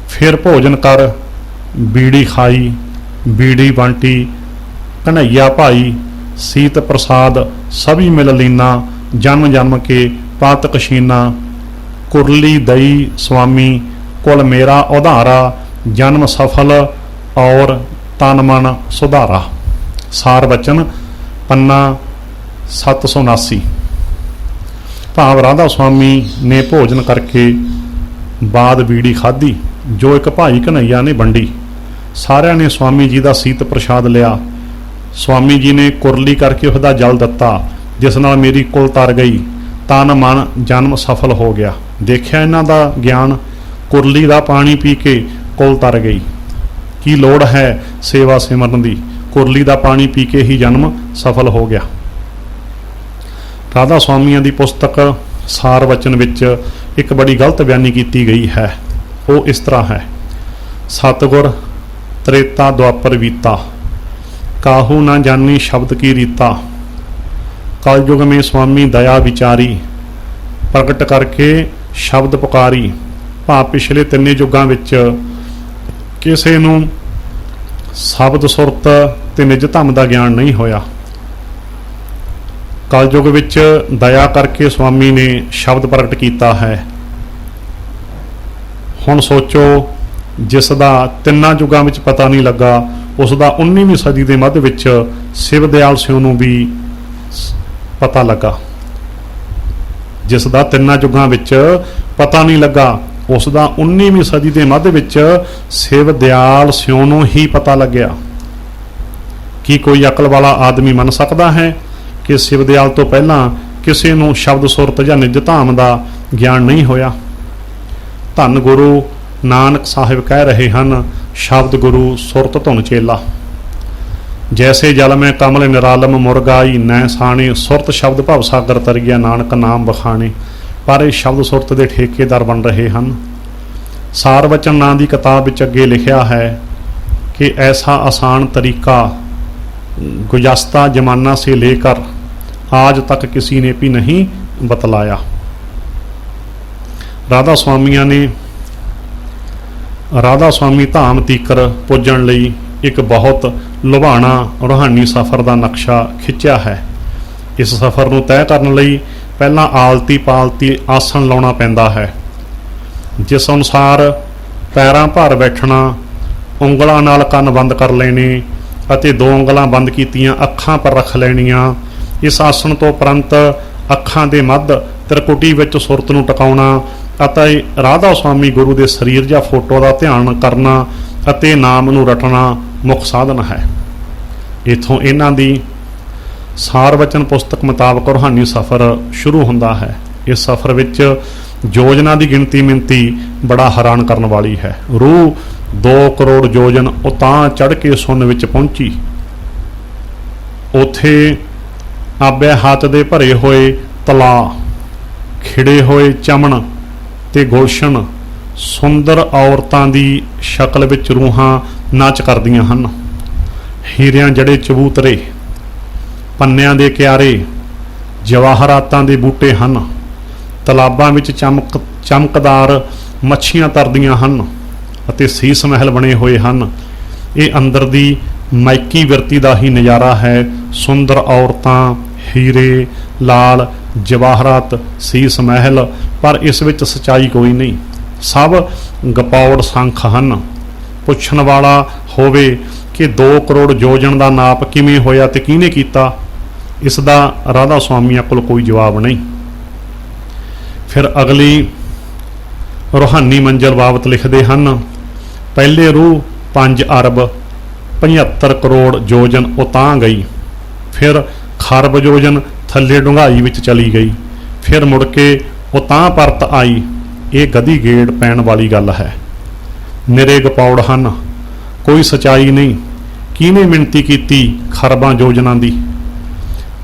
ਫਿਰ ਭੋਜਨ ਕਰ ਬੀੜੀ ਖਾਈ, ਬੀੜੀ ਬਾਂਟੀ, ਕਨ੍ਹਈਆ ਭਾਈ ਸੀਤ ਪ੍ਰਸਾਦ ਸਭੀ ਮਿਲ ਲੀਨਾ, ਜਨਮ ਜਨਮ ਕੇ ਪਾਤਕ ਸ਼ੀਨਾ, ਕੁਰਲੀ ਦਈ ਸੁਆਮੀ ਕੁਲ ਮੇਰਾ ਉਧਾਰਾ, ਜਨਮ ਸਫਲ ਔਰ ਤਨ ਮਨ ਸੁਧਾਰਾ। ਸਾਰ ਬਚਨ ਪੰਨਾ 779। ਭਾਵ ਰਾਧਾ ਸੁਆਮੀ ਨੇ ਭੋਜਨ ਕਰਕੇ ਬਾਅਦ ਬੀੜੀ ਖਾਧੀ ਜੋ ਇੱਕ ਭਾਈ ਕਨ੍ਹਈਆ ਨੇ ਵੰਡੀ। ਸਾਰਿਆਂ ਨੇ ਸੁਆਮੀ ਜੀ ਦਾ ਸੀਤ ਪ੍ਰਸ਼ਾਦ ਲਿਆ। ਸੁਆਮੀ ਜੀ ਨੇ ਕੁਰਲੀ ਕਰਕੇ ਉਹਦਾ ਜਲ ਦਿੱਤਾ, ਜਿਸ ਨਾਲ ਮੇਰੀ ਕੁਲ ਤਰ ਗਈ, ਤਨ ਮਨ ਜਨਮ ਸਫਲ ਹੋ ਗਿਆ। ਦੇਖਿਆ ਇਹਨਾਂ ਦਾ ਗਿਆਨ, ਕੁਰਲੀ ਦਾ ਪਾਣੀ ਪੀ ਕੇ ਕੁਲ ਤਰ ਗਈ। ਕੀ ਲੋੜ ਹੈ ਸੇਵਾ ਸਿਮਰਨ ਦੀ? ਕੁਰਲੀ ਦਾ ਪਾਣੀ ਪੀ ਕੇ ਹੀ ਜਨਮ ਸਫਲ ਹੋ ਗਿਆ। ਰਾਧਾ ਸੁਆਮੀਆਂ ਦੀ ਪੁਸਤਕ ਸਾਰ ਵਚਨ ਵਿੱਚ ਇੱਕ ਬੜੀ ਗਲਤ ਬਿਆਨੀ ਕੀਤੀ ਗਈ ਹੈ। ਉਹ ਇਸ ਤਰ੍ਹਾਂ ਹੈ, ਸਤਿਗੁਰ त्रेता द्वापर बीता, काहू ना जानी शब्द की रीता। कलयुग में स्वामी दया विचारी, प्रगट करके शब्द पुकारी। भाव पिछले तिन्ने युगां विच किसे नूं शब्द सुरत ते निज धम दा ज्ञान नहीं होया। कलयुग विच दया करके स्वामी ने शब्द प्रगट किया है। हुण सोचो, जिस दा तिन्नां युगां विच पता नहीं लगा, उसका 19वीं सदी के मध्य विच शिव दयाल सिंह नूं भी पता लगा। जिसका तिन्नां युगां विच पता नहीं लगा, उसका 19वीं सदी के मध्य विच शिव दयाल सिंह नूं ही पता लग्या। कि कोई अकल वाला आदमी मन सकता है कि शिव दयाल तो पहला किसी नूं शब्द सुरत या निज धाम का ज्ञान नहीं होया। धन गुरु नानक साहिब कह रहे हैं, शब्द गुरु सुरत धुन चेला। जैसे जल में कमल निरालम मुरगाई, नैं साणे सुरत शब्द भव सागर तरिया, नानक नाम बखाने। पर इस शब्द सुरत के ठेकेदार बन रहे हैं। सार वचन नाम की किताब विच अगे लिखिया है कि ऐसा आसान तरीका गुज़श्ता जमाना से लेकर आज तक किसी ने भी नहीं बतलाया। राधा स्वामिया ने राधा स्वामी धाम तीकर पुजण लई एक बहुत लुभाणा रूहानी सफ़र का नक्शा खिंचिया है। इस सफ़र नूं तय करने लई पहला आलती पालती आसन लाउणा पैंदा है, जिस अनुसार पैरां भार बैठना, उंगलां नाल कंन बंद कर लेने अते 2 उंगलां बंद कीतियां अखां पर रख लैणियां। इस आसन तो उपरंत अखां दे मध्य त्रिकुटी विच सुरत नूं टकाउणा अते राधा स्वामी गुरु दे शरीर या फोटो का ध्यान करना अते नाम नूं रटना मुख साधन है। इत्थों इन्हां दी सार वचन पुस्तक मुताबक रूहानी सफ़र शुरू होंदा है। इस सफ़र विच योजना की गिनती मिनती बड़ा हैरान करने वाली है। रूह 2 करोड़ योजन उतां चढ़ के सुन विच पहुंची। उथे आबे हाथ दे भरे होए तला, खिड़े होए चमन ते गुलशन, सुंदर औरतां दी शक्ल विच रूहां नाच करदियां हन। हीरियां जड़े चबूतरे, पन्नियां दे क्यारे, जवाहरातां दे बूटे हन। तलाबां विच चमकदार मच्छियां तरदियां हन अते सीस महल बने हुए हन। ये अंदर दी माइकी विरती का ही नज़ारा है। सुंदर औरतां, हीरे, लाल जवाहरात, सीस महल, पर इस विच सच्चाई कोई नहीं। सब गपौड़ संख हन। पुछण वाला होवे कि 2 करोड़ योजन का नाप किवें होया ते किहने कीता, इसदा राधा स्वामिया कोल कोई जवाब नहीं। फिर अगली रूहानी मंजिल बाबत लिखते हैं, पहले रूह 5 अरब 75 करोड़ योजन उतां गई, फिर खरब योजन थल्ले डूंघाई विच चली गई, फिर मुड़ के उतां परत आई। ये गधी गेड़ पैण वाली गल है। निरे गपौड़ हन, कोई सच्चाई नहीं। किहने मिनती कीती खरबां योजनां दी?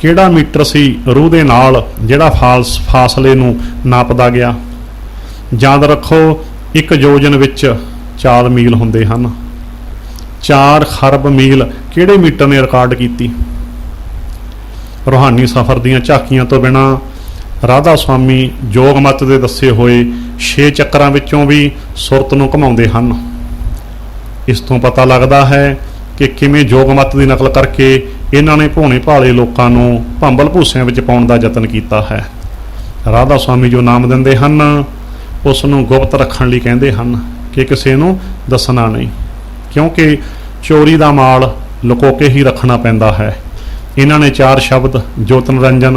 किहड़ा मीटर सी रूह दे नाल जिहड़ा फासले नूं नापदा गया? याद रखो, 1 योजन विच 4 मील हुंदे हन। 4 खरब मील किहड़े मीटर ने रिकार्ड कीती? रूहानी सफ़र दीयां झाकियां तो बिना राधा स्वामी जोग मत दे दसे होए 6 चक्रां विचों भी सुरत नूं घुमाउंदे हन। इस तों पता लगदा है कि किवें जोग मत की नकल करके इन्हां ने भोणे भाले लोकां नूं भंबल भूसिਆਂ विच पाउण दा यतन कीता है। राधा स्वामी जो नाम दिंदे हन उस नूं गुप्त रखण लई कहिंदे हन कि किसी नूं दसना नहीं, क्योंकि चोरी दा माल लुको के ही रखना पैंदा है। इन्हां ने 4 शब्द जोत निरंजन,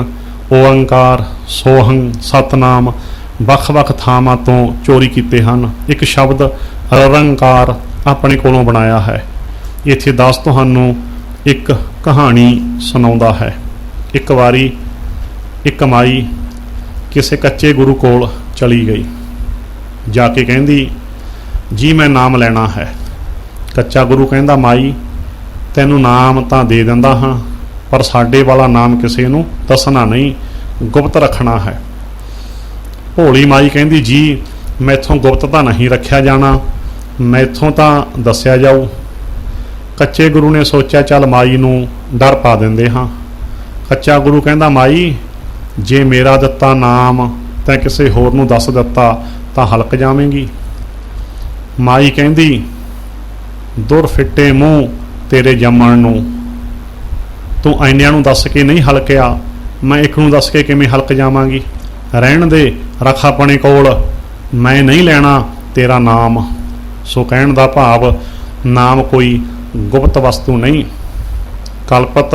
ओंकार, सोहं, सतनाम ਵੱਖ-ਵੱਖ ਥਾਵਾਂ ਤੋਂ चोरी कीते ਹਨ। एक शब्द निरंकार अपने कोलों बनाया है। इत्थे दास तुहानूं एक कहानी सुणाउंदा है। एक वारी एक माई किसी कच्चे गुरु कोल चली गई, जाके कहंदी जी मैं नाम लेना है। कच्चा गुरु कहंदा माई तैनूं नाम तां दे दिंदा हाँ, पर साडे वाला नाम किसी नूं दसना नहीं, गुप्त रखना है। भोली माई कहंदी जी मैथों गुप्त तां नहीं रखिया जाना, मैथों तां दस्सिया जाऊ। ਕੱਚੇ ਗੁਰੂ ਨੇ ਸੋਚਿਆ ਚੱਲ ਮਾਈ ਨੂੰ ਡਰ ਪਾ ਦਿੰਦੇ ਹਾਂ। ਕੱਚਾ ਗੁਰੂ ਕਹਿੰਦਾ ਮਾਈ ਜੇ ਮੇਰਾ ਦਿੱਤਾ ਨਾਮ ਤੈਂ ਕਿਸੇ ਹੋਰ ਨੂੰ ਦੱਸ ਦਿੱਤਾ ਤਾਂ ਹਲਕ ਜਾਵੇਂਗੀ। ਮਾਈ ਕਹਿੰਦੀ ਦੁਰ ਫਿੱਟੇ ਮੂੰਹ ਤੇਰੇ ਜੰਮਣ ਨੂੰ, ਤੂੰ ਐਨਿਆਂ ਨੂੰ ਦੱਸ ਕੇ ਨਹੀਂ ਹਲਕਿਆ, ਮੈਂ ਇੱਕ ਨੂੰ ਦੱਸ ਕੇ ਕਿਵੇਂ ਹਲਕ ਜਾਵਾਂਗੀ। ਰਹਿਣ ਦੇ, ਰੱਖ ਆਪਣੇ ਕੋਲ, ਮੈਂ ਨਹੀਂ ਲੈਣਾ ਤੇਰਾ ਨਾਮ। ਸੋ ਕਹਿਣ ਦਾ ਭਾਵ ਨਾਮ ਕੋਈ ਗੁਪਤ ਵਸਤੂ ਨਹੀਂ। ਕਲਪਤ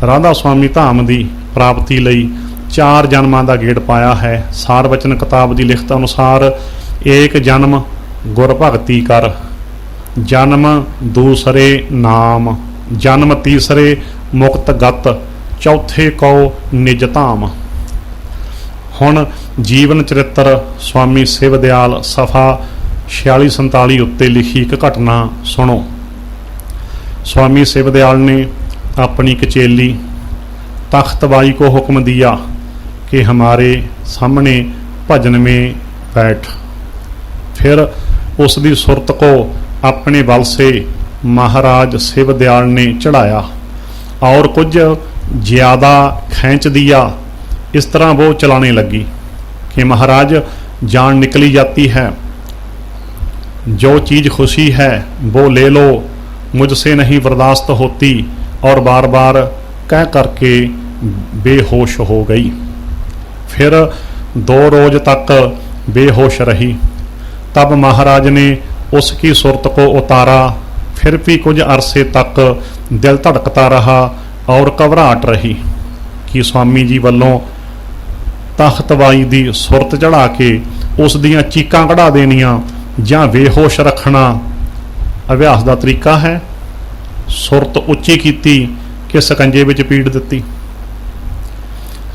ਰਾਧਾ ਸੁਆਮੀ ਧਾਮ ਦੀ ਪ੍ਰਾਪਤੀ ਲਈ 4 ਜਨਮਾਂ ਦਾ ਗੇੜ ਪਾਇਆ ਹੈ। ਸਾਰ ਬਚਨ ਕਿਤਾਬ ਦੀ ਲਿਖਤ ਅਨੁਸਾਰ ਏਕ ਜਨਮ ਗੁਰ ਭਗਤੀ ਕਰ, ਜਨਮ ਦੂਸਰੇ ਨਾਮ, ਜਨਮ ਤੀਸਰੇ ਮੁਕਤ ਗਤ, ਚੌਥੇ ਕਉ ਨਿਜ ਧਾਮ। ਹੁਣ ਜੀਵਨ ਚਰਿੱਤਰ ਸੁਆਮੀ ਸਿਵ ਦਿਆਲ ਸਫਾ 46-47 ਉੱਤੇ ਲਿਖੀ ਇੱਕ ਘਟਨਾ ਸੁਣੋ। स्वामी शिवदयाल ने अपनी कचेली तख्तबाई को हुक्म दिया कि हमारे सामने भजन में बैठ। फिर उसकी सुरत को अपने बल से महाराज शिवदयाल ने चढ़ाया और कुछ ज़्यादा खींच दिया। इस तरह वो चलाने लगी कि महाराज जान निकली जाती है, जो चीज़ खुशी है वो ले लो, मुझसे नहीं बर्दाश्त होती, और बार बार कह करके बेहोश हो गई। फिर 2 रोज तक बेहोश रही। तब महाराज ने उसकी सुरत को उतारा। फिर भी कुछ अरसे तक दिल धड़कता रहा और घबराहट रही कि स्वामी जी वालों तख्तबाई दी सुरत चढ़ा के उस दियां चीकां कढ़ा देनियां जां बेहोश रखना अभ्यास का तरीका है। सुरत उच्ची की कि सकंजे विच पीड़ दी।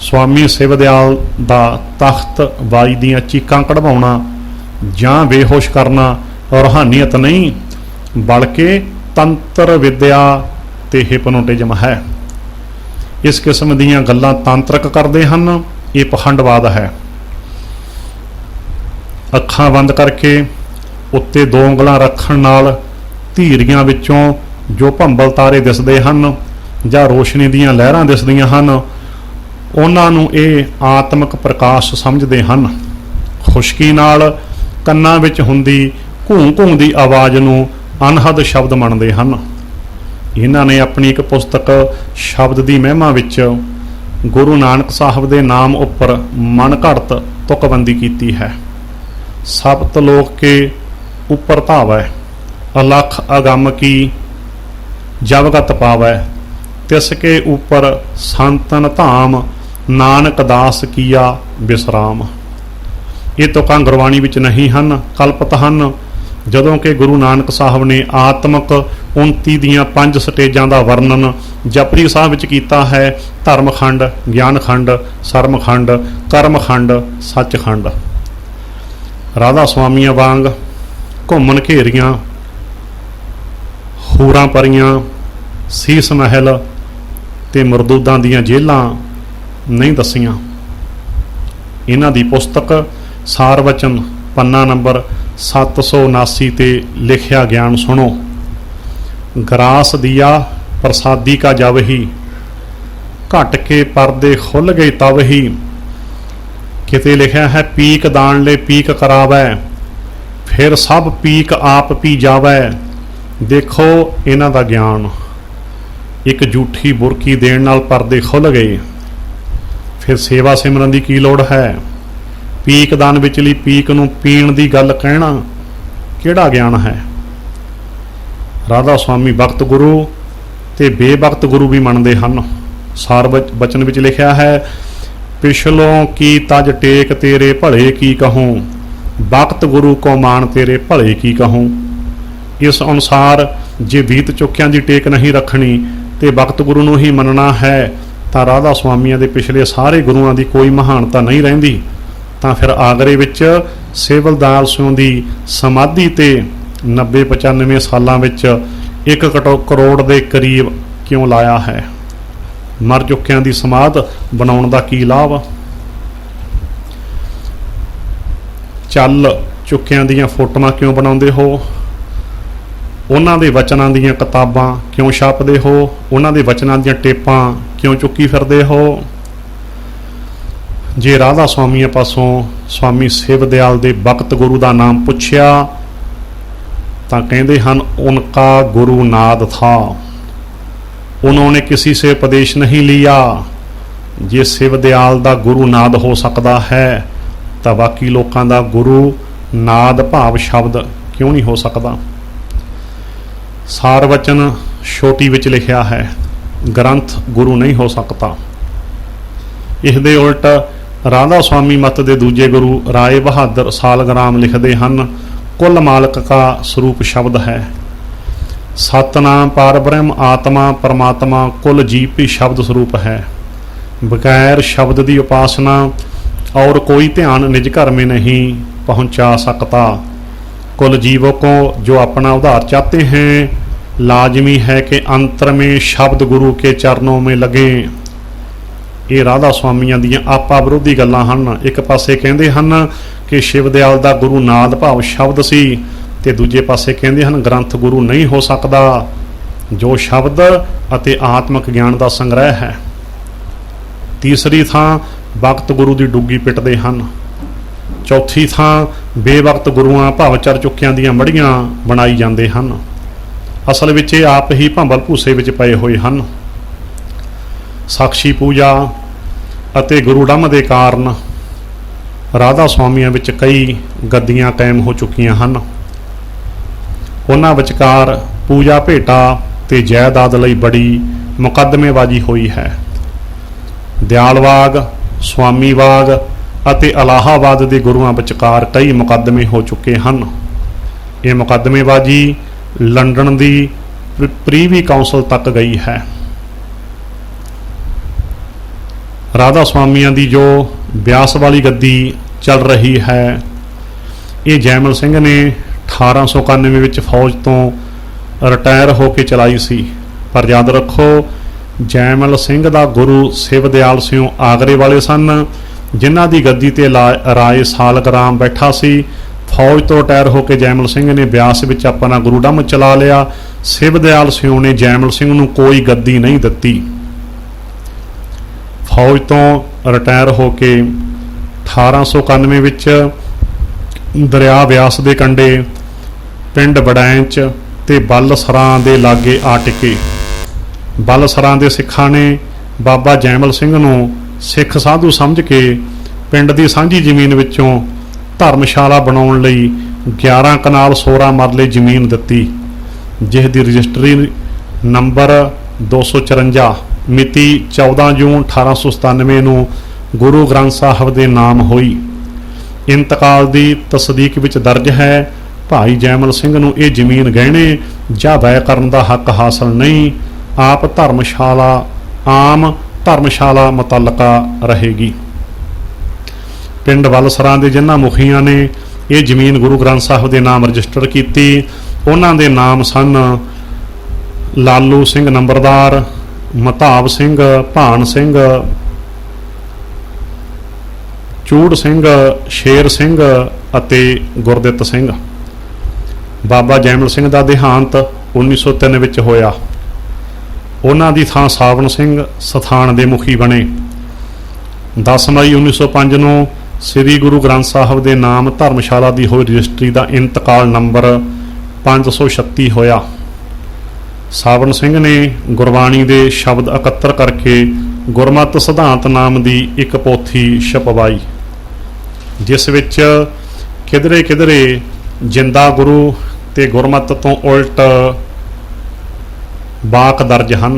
स्वामी शिवदयाल दा तख्त बाई दियां चीकां कढ़वाउणा जां बेहोश करना रूहानीयत नहीं बल्कि तंत्र विद्या ते हिपनोटिज्म है। इस किस्म दीयां गल्लां तांत्रिक करदे हन, ये पखंडवाद है। अखां बंद करके उत्ते 2 ਉਂਗਲਾਂ रखण नाल ਧੀਰੀਆਂ ਵਿੱਚੋਂ जो ਭੰਬਲ ਤਾਰੇ ਦਿਸਦੇ ਹਨ ਜਾਂ ਰੋਸ਼ਨੀ ਦੀਆਂ ਲਹਿਰਾਂ ਦਿਸਦੀਆਂ ਹਨ, ਉਹਨਾਂ ਨੂੰ ਇਹ ਆਤਮਿਕ ਪ੍ਰਕਾਸ਼ ਸਮਝਦੇ ਹਨ। ਖੁਸ਼ਕੀ ਨਾਲ ਕੰਨਾਂ ਵਿੱਚ ਹੁੰਦੀ ਘੂੰ-ਘੂੰ ਦੀ ਆਵਾਜ਼ ਨੂੰ ਅਨਹਦ ਸ਼ਬਦ ਮੰਨਦੇ ਹਨ। ਇਹਨਾਂ ਨੇ ਆਪਣੀ ਇੱਕ ਪੁਸਤਕ ਸ਼ਬਦ ਦੀ ਮਹਿਮਾ ਵਿੱਚ ਗੁਰੂ ਨਾਨਕ ਸਾਹਿਬ ਦੇ ਨਾਮ ਉੱਪਰ ਮਨ ਘੜਤ ਤੁਕਬੰਦੀ ਕੀਤੀ ਹੈ। ਸਪਤ ਲੋਕ ਕੇ ऊपर धावै, अलख अगम की जबगत पावै, तिसके ऊपर संतन धाम, नानक दास किया विश्राम। ये तुकां गुरबाणी विच नहीं हन, कल्पत हन। जदों कि गुरु नानक साहब ने आत्मक 29 दियां 5 स्टेजां दा वर्णन जपरी साहब विच कीता है। धर्मखंड, ज्ञानखंड, सरमखंड, कर्मखंड, सचखंड। राधा स्वामियां वांग घूमन घेरियां हूरां परियां सीस महल ते मरदूदां दियां जेलां नहीं दसियां। इन्हां दी पुस्तक सारवचन पन्ना नंबर 779 ते लिखिया ज्ञान सुनो। ग्रास दिया प्रसादी का जब ही, घट के पर्दे खुल गए तब ही। किते लिखिया है पीक दान ले पीक करावै, फिर सब पीक आप पी जावै। देखो इन्हां दा ज्ञान। एक झूठी बुरकी देण नाल परदे खुल गए। फिर सेवा सिमरन दी की लोड़ है। पीक दान विचली पीक नूं पीण दी गल कहना किहड़ा ज्ञान है। राधा स्वामी भगत गुरु ते बेभगत गुरु भी मनदे हन। सार बचन विच लिखिया है पिछलों की तज टेक तेरे भले की कहूँ, भगत गुरु को मान तेरे भले की कहूँ। इस अनुसार जे बीत चुकियां दी टेक नहीं रखनी ते भगत गुरु नूं ही मनना है तां राधा स्वामियां दे पिछले सारे गुरुआं दी कोई महानता नहीं रहिंदी। तां फिर आगरे विच सेवलदार सिंह दी समाधि ते 90-95 सालां विच 1 करोड़ दे करीब क्यों लाया है। मर चुकियां दी समाध बनाउण दा की लाभ। चल चुकियां दियां फोटोआं क्यों बनाउंदे हो। ਉਹਨਾਂ ਦੇ ਵਚਨਾਂ ਦੀਆਂ ਕਿਤਾਬਾਂ ਕਿਉਂ ਛਾਪਦੇ ਹੋ? ਉਹਨਾਂ ਦੇ ਵਚਨਾਂ ਦੀਆਂ ਟੇਪਾਂ ਕਿਉਂ ਚੁੱਕੀ ਫਿਰਦੇ ਹੋ? ਜੇ ਰਾਧਾ ਸੁਆਮੀਆਂ ਪਾਸੋਂ स्वामी शिवदयाल ਦੇ भगत गुरु ਦਾ नाम ਪੁੱਛਿਆ ਤਾਂ ਕਹਿੰਦੇ ਹਨ उनका गुरु नाद था, उन्होंने किसी से उपदेश नहीं लिया। जे शिवदयाल ਦਾ गुरु नाद हो सकता है ਤਾਂ बाकी लोगों का गुरु नाद भाव शब्द क्यों नहीं हो सकता? सार वचन छोटी विच लिखिया है, ग्रंथ गुरु नहीं हो सकता। इस दे उल्ट राधा स्वामी मत दे दूजे गुरु राय बहादुर सालग्राम लिखते हैं कुल मालक का स्वरूप शब्द है। सतनाम पार ब्रह्म आत्मा परमात्मा कुल जीव भी शब्द स्वरूप है। बगैर शब्द की उपासना और कोई ध्यान निज घर में नहीं पहुंचा सकता। कुल जीवों को जो अपना उद्धार चाहते हैं लाजमी है कि अंतर में शब्द गुरु के चरणों में लगे। ये राधा स्वामियां दियां आपा विरोधी गल्लां हन। एक पासे कहंदे हन कि शिवदयाल दा गुरु नाद भाव शब्द सी ते दूजे पासे कहंदे हन ग्रंथ गुरु नहीं हो सकदा जो शब्द अते आत्मक ज्ञान दा संग्रह है। तीसरी थां भगत गुरु दी डुग्गी पिटदे हन। चौथी थां बेवक्त गुरुआं भाव चर चुक्कियां दियां मड़ियां बनाई जांदे हन। असल विच ये आप ही भंबल भूसे विच पए होए हन। साक्षी पूजा ਅਤੇ ਗੁਰੂਡਮ ਦੇ ਕਾਰਨ ਰਾਧਾ ਸੁਆਮੀਆਂ ਵਿੱਚ ਕਈ ਗੱਦੀਆਂ ਕਾਇਮ ਹੋ ਚੁੱਕੀਆਂ ਹਨ। ਉਹਨਾਂ ਵਿਚਕਾਰ ਪੂਜਾ ਭੇਟਾ ਤੇ ਜਾਇਦਾਦ ਲਈ ਬੜੀ ਮੁਕੱਦਮੇਬਾਜ਼ੀ ਹੋਈ ਹੈ। ਦਿਆਲਬਾਗ ਸੁਆਮੀਬਾਗ ਅਤੇ ਇਲਾਹਾਬਾਦ ਦੇ ਗੁਰੂਆਂ ਵਿਚਕਾਰ ਕਈ ਮੁਕੱਦਮੇ ਹੋ ਚੁੱਕੇ ਹਨ। ਇਹ ਮੁਕੱਦਮੇਬਾਜ਼ੀ ਲੰਡਨ ਦੀ ਪ੍ਰੀਵੀ ਕਾਉਂਸਲ ਤੱਕ ਗਈ ਹੈ। राधा स्वामियां दी जो ब्यास वाली गद्दी चल रही है ये जैमल सिंह ने 1891 विच फौज तो रिटायर होके चलाई सी। पर याद रखो जैमल सिंह दा गुरु शिवदयाल सिंह आगरे वाले सन जिन्हां दी गद्दी ते राय सालग्राम बैठा सी। फौज तो रिटायर होके जैमल सिंह ने ब्यास विच अपना गुरुडम चला लिया। शिवदयाल सिंह ने जैमल सिंह नूं कोई गद्दी नहीं दित्ती। फौज तो रिटायर होके 1891 विच दरिया ब्यास के कंढे पिंड बड़ैंच ते बलसरां दे लागे आ टिके। बलसरां दे सिखां ने बाबा जैमल सिंह नूं सिख साधु समझ के पिंड की सांझी जमीन विचों धर्मशाला बनाउण लई 11 कनाल 16 मरले जमीन दित्ती जिस दी रजिस्ट्री नंबर 254 मिति 14 जून 1897 नूं गुरु ग्रंथ साहब के नाम हुई। इंतकाल की तस्दीक विच दर्ज है भाई जैमल सिंह नूं ये जमीन गहणे जां वै करन दा हक हासिल नहीं। आप धर्मशाला आम धर्मशाला मुतलका रहेगी। पिंड बलसरां दे जिन्हां मुखियां ने ये जमीन गुरु ग्रंथ साहब के नाम रजिस्टर की उन्हां दे नाम सन लालू सिंह नंबरदार ਮਤਾਬ ਸਿੰਘ ਭਾਨ ਸਿੰਘ ਚੂੜ ਸਿੰਘ ਸ਼ੇਰ ਸਿੰਘ ਅਤੇ ਗੁਰਦਿੱਤ ਸਿੰਘ। ਬਾਬਾ ਜੈਮਲ ਸਿੰਘ ਦਾ ਦੇਹਾਂਤ 1903 ਵਿੱਚ ਹੋਇਆ। ਉਹਨਾਂ ਦੀ ਥਾਂ ਸਾਵਣ ਸਿੰਘ ਸਥਾਨ ਦੇ ਮੁਖੀ ਬਣੇ। 10 ਮਈ 1905 ਨੂੰ ਸ੍ਰੀ ਗੁਰੂ ਗ੍ਰੰਥ ਸਾਹਿਬ ਦੇ ਨਾਮ ਧਰਮਸ਼ਾਲਾ ਦੀ ਹੋਈ ਰਜਿਸਟਰੀ ਦਾ ਇੰਤਕਾਲ ਨੰਬਰ 536 ਹੋਇਆ। सावण सिंह ने गुरबाणी के शब्द इकत्तर करके गुरमत सिद्धांत नाम की एक पोथी छपवाई जिस विच किधरे किधरे जिंदा गुरु ते गुरमत तो उल्ट वाक दर्ज हैं।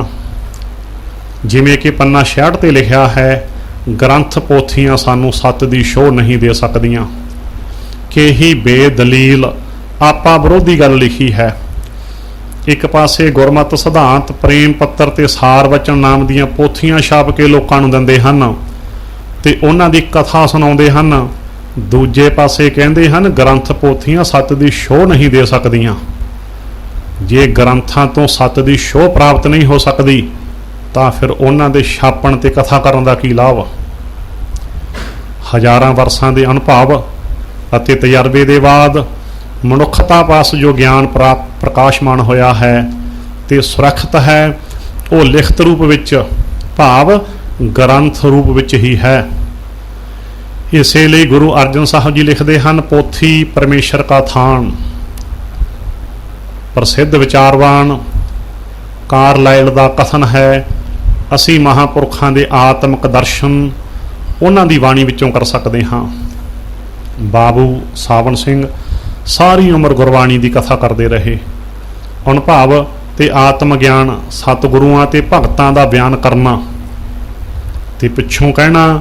जिमें कि पन्ना 66 ते लिखा है ग्रंथ पोथियां सानू सत दी शोह नहीं दे सकदियां कि ही बेदलील आपा विरोधी गल लिखी है। एक पासे गुरमत सिद्धांत प्रेम पत्तर ते सार वचन नाम दियां पोथियां छाप के लोकां नूं दिंदे हन ते उन्हां दी कथा सुणाउंदे हन। दूजे पासे कहंदे हन ग्रंथ पोथियां सत दी शोह नहीं दे सकदियां। जे ग्रंथां तो सत दी शोह प्राप्त नहीं हो सकदी तां फिर उन्हां दे छापण ते कथा करन दा की लाभ? हज़ारां वर्षां दे अनुभव अते तजर्बे दे बाद ਮਨੁੱਖਤਾ ਪਾਸ ਜੋ ਗਿਆਨ ਪ੍ਰਕਾਸ਼ਮਾਨ ਹੋਇਆ ਹੈ ਤੇ ਸੁਰੱਖਿਅਤ ਹੈ, ਉਹ ਲਿਖਤ ਰੂਪ ਵਿੱਚ ਭਾਵ ਗ੍ਰੰਥ ਰੂਪ ਵਿੱਚ ਹੀ ਹੈ। ਇਸੇ ਲਈ ਗੁਰੂ ਅਰਜਨ ਸਾਹਿਬ ਜੀ ਲਿਖਦੇ ਹਨ, ਪੋਥੀ ਪਰਮੇਸ਼ਰ ਕਾ ਥਾਨ। ਪ੍ਰਸਿੱਧ ਵਿਚਾਰਵਾਨ ਕਾਰਲਾਈਲ ਦਾ ਕਥਨ ਹੈ, ਅਸੀਂ ਮਹਾਂਪੁਰਖਾਂ ਦੇ ਆਤਮਿਕ ਦਰਸ਼ਨ ਉਹਨਾਂ ਦੀ ਬਾਣੀ ਵਿੱਚੋਂ ਕਰ ਸਕਦੇ ਹਾਂ। ਬਾਬੂ ਸਾਵਣ ਸਿੰਘ ਸਾਰੀ ਉਮਰ ਗੁਰਬਾਣੀ ਦੀ ਕਥਾ ਕਰਦੇ ਰਹੇ। ਅਨੁਭਵ ਤੇ ਆਤਮ ਗਿਆਨ ਸਤਿਗੁਰੂਆਂ ਤੇ ਭਗਤਾਂ ਦਾ ਬਿਆਨ ਕਰਨਾ ਤੇ ਪਿੱਛੋਂ ਕਹਿਣਾ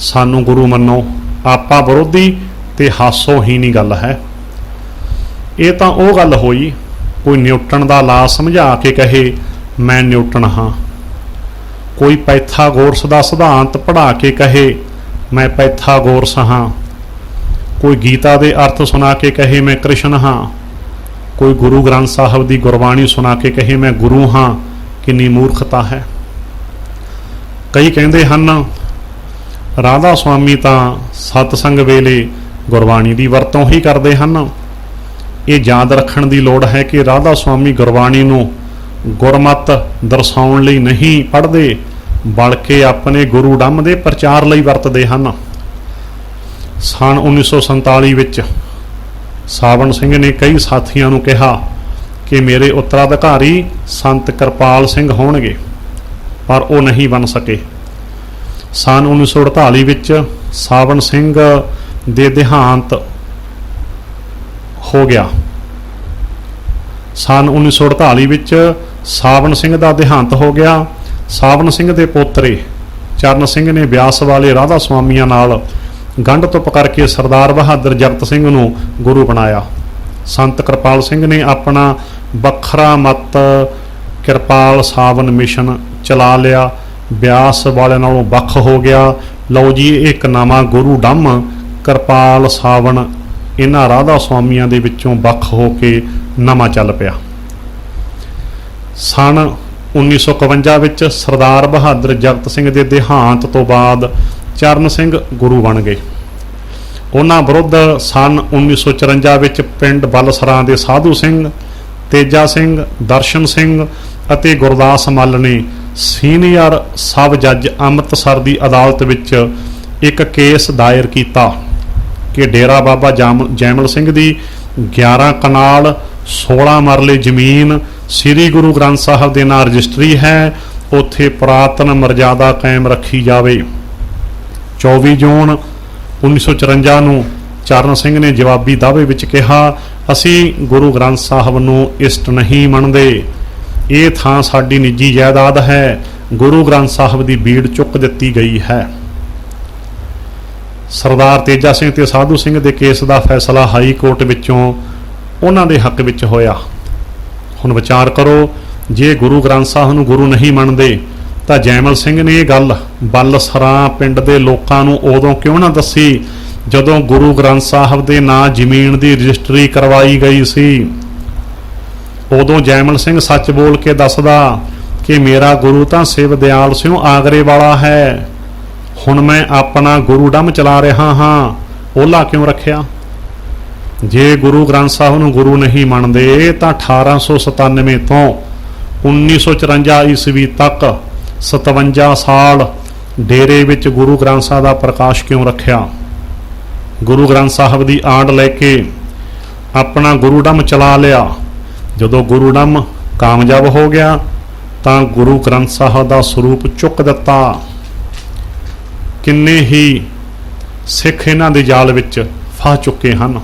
ਸਾਨੂੰ ਗੁਰੂ ਮੰਨੋ, ਆਪਾ ਵਿਰੋਧੀ ਤੇ ਹਾਸੋਹੀਣੀ ਗੱਲ ਹੈ। ਇਹ ਤਾਂ ਉਹ ਗੱਲ ਹੋਈ, ਕੋਈ ਨਿਊਟਨ ਦਾ ਲਾ ਸਮਝਾ ਕੇ ਕਹੇ ਮੈਂ ਨਿਊਟਨ ਹਾਂ, ਕੋਈ ਪੈਥਾਗੋਰਸ ਦਾ ਸਿਧਾਂਤ ਪੜ੍ਹਾ ਕੇ ਕਹੇ ਮੈਂ ਪੈਥਾਗੋਰਸ ਹਾਂ, ਕੋਈ ਗੀਤਾ ਦੇ ਅਰਥ ਸੁਣਾ ਕੇ ਕਹੇ ਮੈਂ ਕ੍ਰਿਸ਼ਨ ਹਾਂ, ਕੋਈ ਗੁਰੂ ਗ੍ਰੰਥ ਸਾਹਿਬ ਦੀ ਗੁਰਬਾਣੀ ਸੁਣਾ ਕੇ ਕਹੇ ਮੈਂ ਗੁਰੂ ਹਾਂ। ਕਿੰਨੀ ਮੂਰਖਤਾ ਹੈ। ਕਈ ਕਹਿੰਦੇ ਹਨ ਰਾਧਾ ਸੁਆਮੀ ਤਾਂ ਸਤਸੰਗ ਵੇਲੇ ਗੁਰਬਾਣੀ ਦੀ ਵਰਤੋਂ ਹੀ ਕਰਦੇ ਹਨ। ਇਹ ਯਾਦ ਰੱਖਣ ਦੀ ਲੋੜ ਹੈ ਕਿ ਰਾਧਾ ਸੁਆਮੀ ਗੁਰਬਾਣੀ ਨੂੰ ਗੁਰਮਤ ਦਰਸਾਉਣ ਲਈ ਨਹੀਂ ਪੜ੍ਹਦੇ, ਬਲਕਿ ਆਪਣੇ ਗੁਰੂ ਡੰਮ ਦੇ ਪ੍ਰਚਾਰ ਲਈ ਵਰਤਦੇ ਹਨ। ਸਨ 1947 ਵਿੱਚ ਸਾਵਣ ਸਿੰਘ ਨੇ ਕਈ ਸਾਥੀਆਂ ਨੂੰ ਕਿਹਾ ਕਿ ਮੇਰੇ ਉੱਤਰਾਧਿਕਾਰੀ ਸੰਤ ਕਿਰਪਾਲ ਸਿੰਘ ਹੋਣਗੇ, ਪਰ ਉਹ ਨਹੀਂ ਬਣ ਸਕੇ। ਸਨ 1948 ਵਿੱਚ ਸਾਵਣ ਸਿੰਘ ਦੇ ਦੇਹਾਂਤ ਹੋ ਗਿਆ। ਸਨ 1948 ਵਿੱਚ ਸਾਵਣ ਸਿੰਘ ਦਾ ਦੇਹਾਂਤ ਹੋ ਗਿਆ। ਸਾਵਣ ਸਿੰਘ ਦੇ ਪੋਤਰੇ ਚਰਨ ਸਿੰਘ ਨੇ ਬਿਆਸ ਵਾਲੇ ਰਾਧਾ ਸੁਆਮੀਆਂ ਨਾਲ ਗੰਢ ਤੁਪ ਕਰਕੇ ਸਰਦਾਰ ਬਹਾਦਰ ਜਗਤ ਸਿੰਘ ਨੂੰ ਗੁਰੂ ਬਣਾਇਆ। ਸੰਤ ਕਿਰਪਾਲ ਸਿੰਘ ਨੇ ਆਪਣਾ ਵੱਖਰਾ ਮਤ ਕਿਰਪਾਲ ਸਾਵਨ ਮਿਸ਼ਨ ਚਲਾ ਲਿਆ, ਬਿਆਸ ਵਾਲਿਆਂ ਨਾਲੋਂ ਵੱਖ ਹੋ ਗਿਆ। ਲਓ ਜੀ, ਇੱਕ ਨਵਾਂ ਗੁਰੂ ਡੰਮ ਕਿਰਪਾਲ ਸਾਵਨ ਇਹਨਾਂ ਰਾਧਾ ਸੁਆਮੀਆਂ ਦੇ ਵਿੱਚੋਂ ਵੱਖ ਹੋ ਕੇ ਨਵਾਂ ਚੱਲ ਪਿਆ। ਸਨ 1951 ਵਿੱਚ ਸਰਦਾਰ ਬਹਾਦਰ ਜਗਤ ਸਿੰਘ ਦੇ ਦੇਹਾਂਤ ਤੋਂ ਬਾਅਦ ਚਰਨ ਸਿੰਘ ਗੁਰੂ ਬਣ ਗਏ। ਉਹਨਾਂ ਵਿਰੁੱਧ ਸਨ 1954 ਵਿੱਚ ਪਿੰਡ ਬਲਸਰਾਂ ਦੇ ਸਾਧੂ ਸਿੰਘ, ਤੇਜਾ ਸਿੰਘ, ਦਰਸ਼ਨ ਸਿੰਘ ਅਤੇ ਗੁਰਦਾਸ ਮੱਲ ਨੇ ਸੀਨੀਅਰ ਸਬ ਜੱਜ ਅੰਮ੍ਰਿਤਸਰ ਦੀ ਅਦਾਲਤ ਵਿੱਚ ਇੱਕ ਕੇਸ ਦਾਇਰ ਕੀਤਾ ਕਿ ਡੇਰਾ ਬਾਬਾ ਜੈਮਲ ਸਿੰਘ ਦੀ 11 ਕਨਾਲ 16 ਮਰਲੇ ਜ਼ਮੀਨ ਸ੍ਰੀ ਗੁਰੂ ਗ੍ਰੰਥ ਸਾਹਿਬ ਦੇ ਨਾਂ ਰਜਿਸਟਰੀ ਹੈ, ਉੱਥੇ ਪੁਰਾਤਨ ਮਰਜ਼ਾਦਾ ਕਾਇਮ ਰੱਖੀ ਜਾਵੇ। 24 ਜੂਨ 1954 ਨੂੰ ਚਰਨ ਸਿੰਘ ਨੇ ਜਵਾਬੀ ਦਾਅਵੇ ਵਿੱਚ ਕਿਹਾ, ਅਸੀਂ ਗੁਰੂ ਗ੍ਰੰਥ ਸਾਹਿਬ ਨੂੰ ਇਸ਼ਟ ਨਹੀਂ ਮੰਨਦੇ, ਇਹ ਥਾਂ ਸਾਡੀ ਨਿੱਜੀ ਜਾਇਦਾਦ ਹੈ, ਗੁਰੂ ਗ੍ਰੰਥ ਸਾਹਿਬ ਦੀ ਬੀੜ ਚੁੱਕ ਦਿੱਤੀ ਗਈ ਹੈ। ਸਰਦਾਰ ਤੇਜਾ ਸਿੰਘ ਤੇ ਸਾਧੂ ਸਿੰਘ ਦੇ ਕੇਸ ਦਾ ਫੈਸਲਾ ਹਾਈ ਕੋਰਟ ਵਿੱਚੋਂ ਉਹਨਾਂ ਦੇ ਹੱਕ ਵਿੱਚ ਹੋਇਆ। ਹੁਣ ਵਿਚਾਰ ਕਰੋ, ਜੇ ਗੁਰੂ ਗ੍ਰੰਥ ਸਾਹਿਬ ਨੂੰ ਗੁਰੂ ਨਹੀਂ ਮੰਨਦੇ ਤਾਂ ਜੈਮਲ ਸਿੰਘ ਨੇ ਇਹ ਗੱਲ ਬਲਸਰਾਂ ਪਿੰਡ ਦੇ ਲੋਕਾਂ ਨੂੰ ਉਦੋਂ ਕਿਉਂ ਨਾ ਦੱਸੀ ਜਦੋਂ ਗੁਰੂ ਗ੍ਰੰਥ ਸਾਹਿਬ ਦੇ ਨਾਂ ਜ਼ਮੀਨ ਦੀ ਰਜਿਸਟਰੀ ਕਰਵਾਈ ਗਈ ਸੀ। ਉਦੋਂ ਜੈਮਲ ਸਿੰਘ ਸੱਚ ਬੋਲ ਕੇ ਦੱਸਦਾ ਕਿ ਮੇਰਾ ਗੁਰੂ ਤਾਂ ਸਿਵ ਦਿਆਲ ਸਿੰਘ ਆਗਰੇ ਵਾਲਾ ਹੈ, ਹੁਣ ਮੈਂ ਆਪਣਾ ਗੁਰੂ ਡੰਮ ਚਲਾ ਰਿਹਾ ਹਾਂ, ਓਲਾ ਕਿਉਂ ਰੱਖਿਆ? ਜੇ ਗੁਰੂ ਗ੍ਰੰਥ ਸਾਹਿਬ ਨੂੰ ਗੁਰੂ ਨਹੀਂ ਮੰਨਦੇ ਤਾਂ 1897 ਤੋਂ 1954 ਈਸਵੀ ਤੱਕ 57 ਸਾਲ ਡੇਰੇ ਵਿੱਚ ਗੁਰੂ ਗ੍ਰੰਥ ਸਾਹਿਬ ਦਾ ਪ੍ਰਕਾਸ਼ ਕਿਉਂ ਰੱਖਿਆ? ਗੁਰੂ ਗ੍ਰੰਥ ਸਾਹਿਬ ਦੀ ਆੜ ਲੈ ਕੇ ਆਪਣਾ ਗੁਰੂ ਡੰਮ ਚਲਾ ਲਿਆ। ਜਦੋਂ ਗੁਰੂ ਡੰਮ ਕਾਮਯਾਬ ਹੋ ਗਿਆ ਤਾਂ ਗੁਰੂ ਗ੍ਰੰਥ ਸਾਹਿਬ ਦਾ ਸਰੂਪ ਚੁੱਕ ਦਿੱਤਾ। ਕਿੰਨੇ ਹੀ ਸਿੱਖ ਇਹਨਾਂ ਦੇ ਜਾਲ ਵਿੱਚ ਫਸ ਚੁੱਕੇ ਹਨ।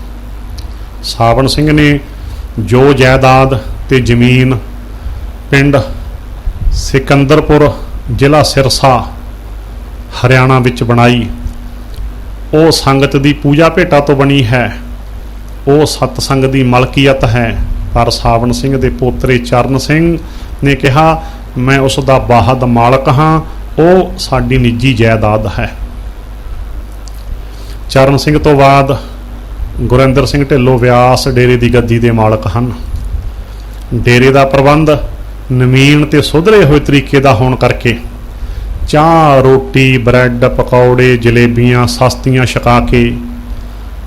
ਸਾਵਣ ਸਿੰਘ ਨੇ ਜੋ ਜਾਇਦਾਦ ਤੇ ਜ਼ਮੀਨ ਪਿੰਡ ਸਿਕੰਦਰਪੁਰ ਜ਼ਿਲ੍ਹਾ ਸਿਰਸਾ ਹਰਿਆਣਾ ਵਿੱਚ ਬਣਾਈ, ਉਹ ਸੰਗਤ ਦੀ ਪੂਜਾ ਭੇਟਾ ਤੋਂ ਬਣੀ ਹੈ, ਉਹ ਸਤਸੰਗ ਦੀ ਮਲਕੀਅਤ ਹੈ। ਪਰ ਸਾਵਣ ਸਿੰਘ ਦੇ ਪੋਤਰੇ ਚਰਨ ਸਿੰਘ ਨੇ ਕਿਹਾ ਮੈਂ ਉਸ ਦਾ ਬਾਹਦ ਮਾਲਕ ਹਾਂ, ਉਹ ਸਾਡੀ ਨਿੱਜੀ ਜਾਇਦਾਦ ਹੈ। ਚਰਨ ਸਿੰਘ ਤੋਂ ਬਾਅਦ ਗੁਰਿੰਦਰ ਸਿੰਘ ਢਿੱਲੋਂ ਵਿਆਸ ਡੇਰੇ ਦੀ ਗੱਦੀ ਦੇ ਮਾਲਕ ਹਨ। ਡੇਰੇ ਦਾ ਪ੍ਰਬੰਧ ਨਵੀਨ ਤੇ ਸੁਧਰੇ ਹੋਏ ਤਰੀਕੇ ਦਾ ਹੋਣ ਕਰਕੇ ਚਾਹ, ਰੋਟੀ, ਬਰੈਡ, ਪਕੌੜੇ, ਜਲੇਬੀਆਂ ਸਸਤੀਆਂ ਛਕਾ ਕੇ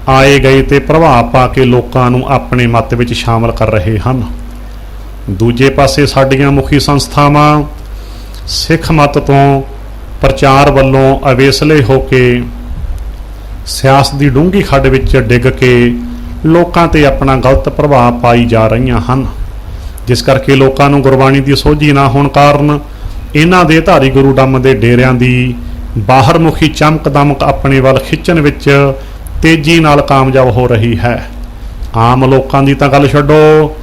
ਆਏ ਗਏ ਤੇ ਪ੍ਰਭਾਵ ਪਾ ਕੇ ਲੋਕਾਂ ਨੂੰ ਆਪਣੇ ਮੱਤ ਵਿੱਚ ਸ਼ਾਮਲ ਕਰ ਰਹੇ ਹਨ। ਦੂਜੇ ਪਾਸੇ ਸਾਡੀਆਂ ਮੁਖੀ ਸੰਸਥਾਵਾਂ ਸਿੱਖ ਮੱਤ ਤੋਂ ਪ੍ਰਚਾਰ ਵੱਲੋਂ ਅਵੇਸਲੇ ਹੋ ਕੇ ਸਿਆਸਤ ਦੀ ਡੂੰਘੀ ਖੱਡ ਵਿੱਚ ਡਿੱਗ ਕੇ ਲੋਕਾਂ ਤੇ ਆਪਣਾ ਗਲਤ ਪ੍ਰਭਾਵ ਪਾਈ ਜਾ ਰਹੀਆਂ ਹਨ, ਜਿਸ ਕਰਕੇ ਲੋਕਾਂ ਨੂੰ ਗੁਰਬਾਣੀ ਦੀ ਸੋਝੀ ਨਾ ਹੋਣ ਕਾਰਨ ਇਹਨਾਂ ਦੇ ਧਾਰੀ ਗੁਰੂ ਡੰਮ ਦੇ ਡੇਰਿਆਂ ਦੀ ਬਾਹਰਮੁਖੀ ਚਮਕ ਦਮਕ ਆਪਣੇ ਵੱਲ ਖਿੱਚਣ ਵਿੱਚ ਤੇਜ਼ੀ ਨਾਲ ਕਾਮਯਾਬ ਹੋ ਰਹੀ ਹੈ। ਆਮ ਲੋਕਾਂ ਦੀ ਤਾਂ ਗੱਲ ਛੱਡੋ,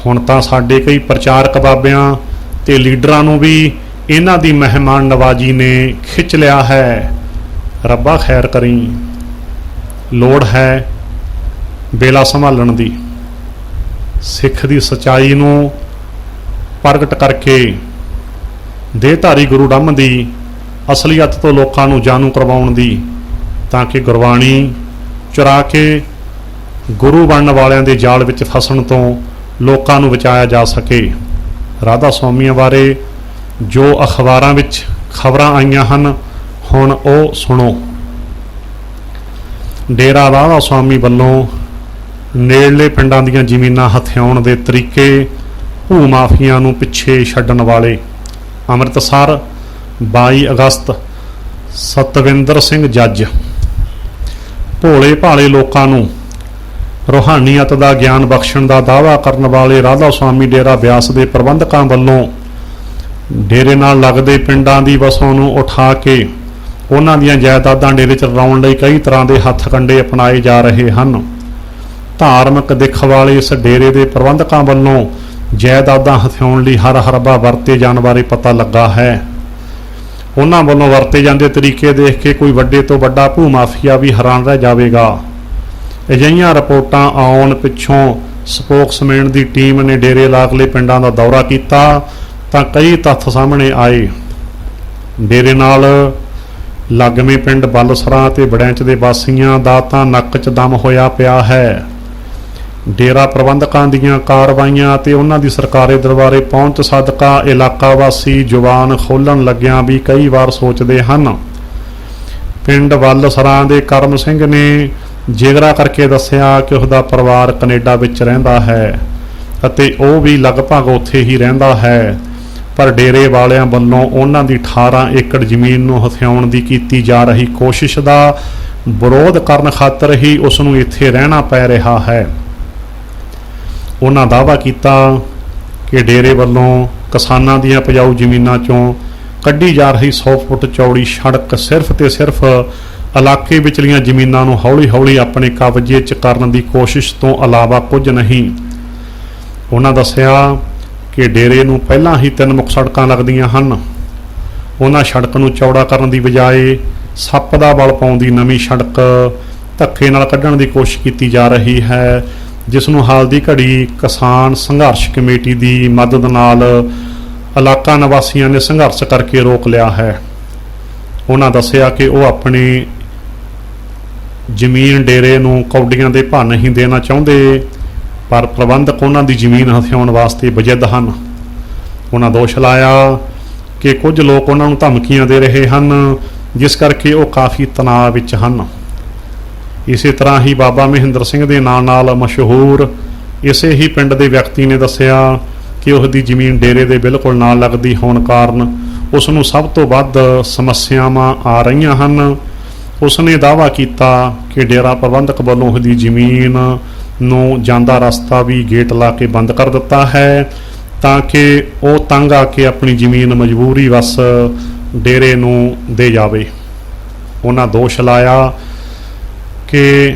ਹੁਣ ਤਾਂ ਸਾਡੇ ਕਈ ਪ੍ਰਚਾਰਕ ਬਾਬਿਆਂ ਤੇ ਲੀਡਰਾਂ ਨੂੰ ਵੀ ਇਹਨਾਂ ਦੀ ਮਹਿਮਾਨ ਨਵਾਜੀ ਨੇ ਖਿੱਚ ਲਿਆ ਹੈ। ਰੱਬਾ ਖੈਰ ਕਰੀ। ਲੋੜ ਹੈ ਵੇਲਾ ਸੰਭਾਲਣ ਦੀ, ਸਿੱਖ ਦੀ ਸੱਚਾਈ ਨੂੰ ਪ੍ਰਗਟ ਕਰਕੇ ਦੇਹਧਾਰੀ ਗੁਰੂ ਡੰਮ ਦੀ ਅਸਲੀਅਤ ਤੋਂ ਲੋਕਾਂ ਨੂੰ ਜਾਣੂ ਕਰਵਾਉਣ ਦੀ, ਤਾਂ ਕਿ ਗੁਰਬਾਣੀ ਚੁਰਾ ਕੇ ਗੁਰੂ ਬਣਨ ਵਾਲਿਆਂ ਦੇ ਜਾਲ ਵਿੱਚ ਫਸਣ ਤੋਂ ਲੋਕਾਂ ਨੂੰ ਬਚਾਇਆ ਜਾ ਸਕੇ। ਰਾਧਾ ਸੁਆਮੀਆਂ ਬਾਰੇ ਜੋ ਅਖਬਾਰਾਂ ਵਿੱਚ ਖਬਰਾਂ ਆਈਆਂ ਹਨ, ਹੁਣ ਉਹ ਸੁਣੋ। ਡੇਰਾ ਰਾਧਾ ਸੁਆਮੀ ਵੱਲੋਂ ਨੇੜਲੇ ਪਿੰਡਾਂ ਦੀਆਂ ਜ਼ਮੀਨਾਂ ਹਥਿਆਉਣ ਦੇ ਤਰੀਕੇ ਭੂ ਮਾਫੀਆਂ ਨੂੰ ਪਿੱਛੇ ਛੱਡਣ ਵਾਲੇ। ਅੰਮ੍ਰਿਤਸਰ 22 ਅਗਸਤ। ਸਤਵਿੰਦਰ ਸਿੰਘ ਜੱਜ। ਭੋਲੇ ਭਾਲੇ ਲੋਕਾਂ ਨੂੰ ਰੂਹਾਨੀਅਤ ਦਾ ਗਿਆਨ ਬਖਸ਼ਣ ਦਾ ਦਾਅਵਾ ਕਰਨ ਵਾਲੇ ਰਾਧਾ ਸੁਆਮੀ ਡੇਰਾ ਬਿਆਸ ਦੇ ਪ੍ਰਬੰਧਕਾਂ ਵੱਲੋਂ ਡੇਰੇ ਨਾਲ ਲੱਗਦੇ ਪਿੰਡਾਂ ਦੀ ਵਸੋਂ ਨੂੰ ਉਠਾ ਕੇ ਉਹਨਾਂ ਦੀਆਂ ਜਾਇਦਾਦਾਂ ਡੇਰੇ 'ਚ ਰਲਾਉਣ ਲਈ ਕਈ ਤਰ੍ਹਾਂ ਦੇ ਹੱਥ ਕੰਡੇ ਅਪਣਾਏ ਜਾ ਰਹੇ ਹਨ। ਧਾਰਮਿਕ ਦਿੱਖ ਵਾਲੇ ਇਸ ਡੇਰੇ ਦੇ ਪ੍ਰਬੰਧਕਾਂ ਵੱਲੋਂ ਜਾਇਦਾਦਾਂ ਹਥਿਆਉਣ ਲਈ ਹਰ ਹਰਬਾ ਵਰਤੇ ਜਾਣ ਬਾਰੇ ਪਤਾ ਲੱਗਾ ਹੈ। ਉਹਨਾਂ ਵੱਲੋਂ ਵਰਤੇ ਜਾਂਦੇ ਤਰੀਕੇ ਦੇਖ ਕੇ ਕੋਈ ਵੱਡੇ ਤੋਂ ਵੱਡਾ ਭੂ ਮਾਫੀਆ ਵੀ ਹੈਰਾਨ ਰਹਿ ਜਾਵੇਗਾ। ਅਜਿਹੀਆਂ ਰਿਪੋਰਟਾਂ ਆਉਣ ਪਿੱਛੋਂ ਸਪੋਕਸਮੈਨ ਦੀ ਟੀਮ ਨੇ ਡੇਰੇ ਲਾਗਲੇ ਪਿੰਡਾਂ ਦਾ ਦੌਰਾ ਕੀਤਾ ਤਾਂ ਕਈ ਤੱਥ ਸਾਹਮਣੇ ਆਏ। ਡੇਰੇ ਨਾਲ ਲਾਗਵੇਂ ਪਿੰਡ ਬਲਸਰਾਂ ਤੇ ਬੜੈਂਚ ਦੇ ਵਾਸੀਆਂ ਦਾ ਤਾਂ ਨੱਕ 'ਚ ਦਮ ਹੋਇਆ ਪਿਆ ਹੈ। ਡੇਰਾ ਪ੍ਰਬੰਧਕਾਂ ਦੀਆਂ ਕਾਰਵਾਈਆਂ ਤੇ ਉਹਨਾਂ ਦੀ ਸਰਕਾਰੀ ਦਰਬਾਰੇ ਪਹੁੰਚ ਸਦਕਾ ਇਲਾਕਾ ਵਾਸੀ ਜ਼ੁਬਾਨ ਖੋਲ੍ਹਣ ਲੱਗਿਆਂ ਵੀ ਕਈ ਵਾਰ ਸੋਚਦੇ ਹਨ। ਪਿੰਡ ਬਲਸਰਾਂ ਦੇ ਕਰਮ ਸਿੰਘ ਨੇ ਜਿਗਰਾ ਕਰਕੇ ਦੱਸਿਆ ਕਿ ਉਸਦਾ ਪਰਿਵਾਰ ਕੈਨੇਡਾ ਵਿੱਚ ਰਹਿੰਦਾ ਹੈ ਅਤੇ ਉਹ ਵੀ ਲਗਭਗ ਉੱਥੇ ਹੀ ਰਹਿੰਦਾ ਹੈ, ਪਰ ਡੇਰੇ ਵਾਲਿਆਂ ਵੱਲੋਂ ਉਹਨਾਂ ਦੀ 18 ਏਕੜ ਜ਼ਮੀਨ ਨੂੰ ਹਥਿਆਉਣ ਦੀ ਕੀਤੀ ਜਾ ਰਹੀ ਕੋਸ਼ਿਸ਼ ਦਾ ਵਿਰੋਧ ਕਰਨ ਖਾਤਰ ਹੀ ਉਸ ਨੂੰ ਇੱਥੇ ਰਹਿਣਾ ਪੈ ਰਿਹਾ ਹੈ। ਉਹਨਾਂ ਦਾਅਵਾ ਕੀਤਾ ਕਿ ਡੇਰੇ ਵੱਲੋਂ ਕਿਸਾਨਾਂ ਦੀਆਂ ਉਪਜਾਊ ਜ਼ਮੀਨਾਂ 'ਚੋਂ ਕੱਢੀ ਜਾ ਰਹੀ 100 ਫੁੱਟ ਚੌੜੀ ਸੜਕ ਸਿਰਫ ਤੇ ਸਿਰਫ ਇਲਾਕੇ ਵਿਚਲੀਆਂ ਜ਼ਮੀਨਾਂ ਨੂੰ ਹੌਲੀ-ਹੌਲੀ ਆਪਣੇ ਕਬਜ਼ੇ 'ਚ ਕਰਨ ਦੀ ਕੋਸ਼ਿਸ਼ ਤੋਂ ਇਲਾਵਾ ਕੁਝ ਨਹੀਂ। ਉਹਨਾਂ ਦੱਸਿਆ ਕਿ ਡੇਰੇ ਨੂੰ ਪਹਿਲਾਂ ਹੀ 3 ਮੁੱਖ ਸੜਕਾਂ ਲੱਗਦੀਆਂ ਹਨ। ਉਹਨਾਂ ਸੜਕ ਨੂੰ ਚੌੜਾ ਕਰਨ ਦੀ ਬਜਾਏ ਸੱਪ ਦਾ ਬਲ ਪਾਉਂਦੀ ਨਵੀਂ ਸੜਕ ਧੱਕੇ ਨਾਲ ਕੱਢਣ ਦੀ ਕੋਸ਼ਿਸ਼ ਕੀਤੀ ਜਾ ਰਹੀ ਹੈ, ਜਿਸ ਨੂੰ ਹਾਲ ਦੀ ਘੜੀ ਕਿਸਾਨ ਸੰਘਰਸ਼ ਕਮੇਟੀ ਦੀ ਮਦਦ ਨਾਲ ਇਲਾਕਾ ਨਿਵਾਸੀਆਂ ਨੇ ਸੰਘਰਸ਼ ਕਰਕੇ ਰੋਕ ਲਿਆ ਹੈ। ਉਹਨਾਂ ਦੱਸਿਆ ਕਿ ਉਹ ਆਪਣੀ ਜ਼ਮੀਨ ਡੇਰੇ ਨੂੰ ਕੌਡੀਆਂ ਦੇ ਭਾਅ ਨਹੀਂ ਦੇਣਾ ਚਾਹੁੰਦੇ, ਪਰ ਪ੍ਰਬੰਧਕ ਉਹਨਾਂ ਦੀ ਜ਼ਮੀਨ ਹਥਿਆਉਣ ਵਾਸਤੇ ਵਜਿੱਦ ਹਨ। ਉਹਨਾਂ ਦੋਸ਼ ਲਾਇਆ ਕਿ ਕੁਝ ਲੋਕ ਉਹਨਾਂ ਨੂੰ ਧਮਕੀਆਂ ਦੇ ਰਹੇ ਹਨ, ਜਿਸ ਕਰਕੇ ਉਹ ਕਾਫੀ ਤਣਾਅ ਵਿੱਚ ਹਨ। ਇਸੇ ਤਰ੍ਹਾਂ ਹੀ ਬਾਬਾ ਮਹਿੰਦਰ ਸਿੰਘ ਦੇ ਨਾਂ ਨਾਲ ਮਸ਼ਹੂਰ ਇਸੇ ਹੀ ਪਿੰਡ ਦੇ ਵਿਅਕਤੀ ਨੇ ਦੱਸਿਆ ਕਿ ਉਸ ਦੀ ਜ਼ਮੀਨ ਡੇਰੇ ਦੇ ਬਿਲਕੁਲ ਨਾਲ ਲੱਗਦੀ ਹੋਣ ਕਾਰਨ ਉਸ ਨੂੰ ਸਭ ਤੋਂ ਵੱਧ ਸਮੱਸਿਆਵਾਂ ਆ ਰਹੀਆਂ ਹਨ। ਉਸ ਨੇ ਦਾਅਵਾ ਕੀਤਾ ਕਿ ਡੇਰਾ ਪ੍ਰਬੰਧਕ ਵੱਲੋਂ ਉਸ ਦੀ ਜ਼ਮੀਨ ਨੂੰ ਜਾਂਦਾ ਰਸਤਾ ਵੀ ਗੇਟ ਲਾ ਕੇ ਬੰਦ ਕਰ ਦਿੱਤਾ ਹੈ, ਤਾਂ ਕਿ ਉਹ ਤੰਗ ਆ ਕੇ ਆਪਣੀ ਜ਼ਮੀਨ ਮਜਬੂਰੀ ਵਸ ਡੇਰੇ ਨੂੰ ਦੇ ਜਾਵੇ। ਉਹਨਾਂ ਦੋਸ਼ ਲਾਇਆ ਕਿ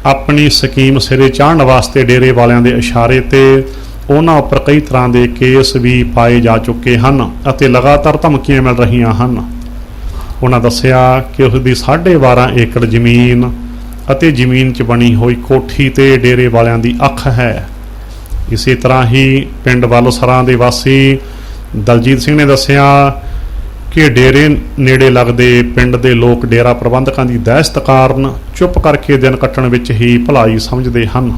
ਆਪਣੀ ਸਕੀਮ ਸਿਰੇ ਚਾੜ੍ਹਨ ਵਾਸਤੇ ਡੇਰੇ ਵਾਲਿਆਂ ਦੇ ਇਸ਼ਾਰੇ ਤੇ ਉਹਨਾਂ ਉੱਪਰ ਕਈ ਤਰ੍ਹਾਂ ਦੇ ਕੇਸ ਵੀ ਪਾਏ ਜਾ ਚੁੱਕੇ ਹਨ ਅਤੇ ਲਗਾਤਾਰ ਧਮਕੀਆਂ ਮਿਲ ਰਹੀਆਂ ਹਨ। ਉਹਨਾਂ ਦੱਸਿਆ ਕਿ ਉਸ ਦੀ 12.5 ਏਕੜ ਜ਼ਮੀਨ ਅਤੇ ਜ਼ਮੀਨ 'ਚ ਬਣੀ ਹੋਈ ਕੋਠੀ ਤੇ ਡੇਰੇ ਵਾਲਿਆਂ ਦੀ ਅੱਖ ਹੈ। ਇਸੇ ਤਰ੍ਹਾਂ ਹੀ ਪਿੰਡ ਬਲਸਰਾਂ ਦੇ ਵਾਸੀ ਦਲਜੀਤ ਸਿੰਘ ਨੇ ਦੱਸਿਆ ਕਿ ਡੇਰੇ ਨੇੜੇ ਲੱਗਦੇ ਪਿੰਡ ਦੇ ਲੋਕ ਡੇਰਾ ਪ੍ਰਬੰਧਕਾਂ ਦੀ ਦਹਿਸ਼ਤ ਕਾਰਨ ਚੁੱਪ ਕਰਕੇ ਦਿਨ ਕੱਟਣ ਵਿੱਚ ਹੀ ਭਲਾਈ ਸਮਝਦੇ ਹਨ।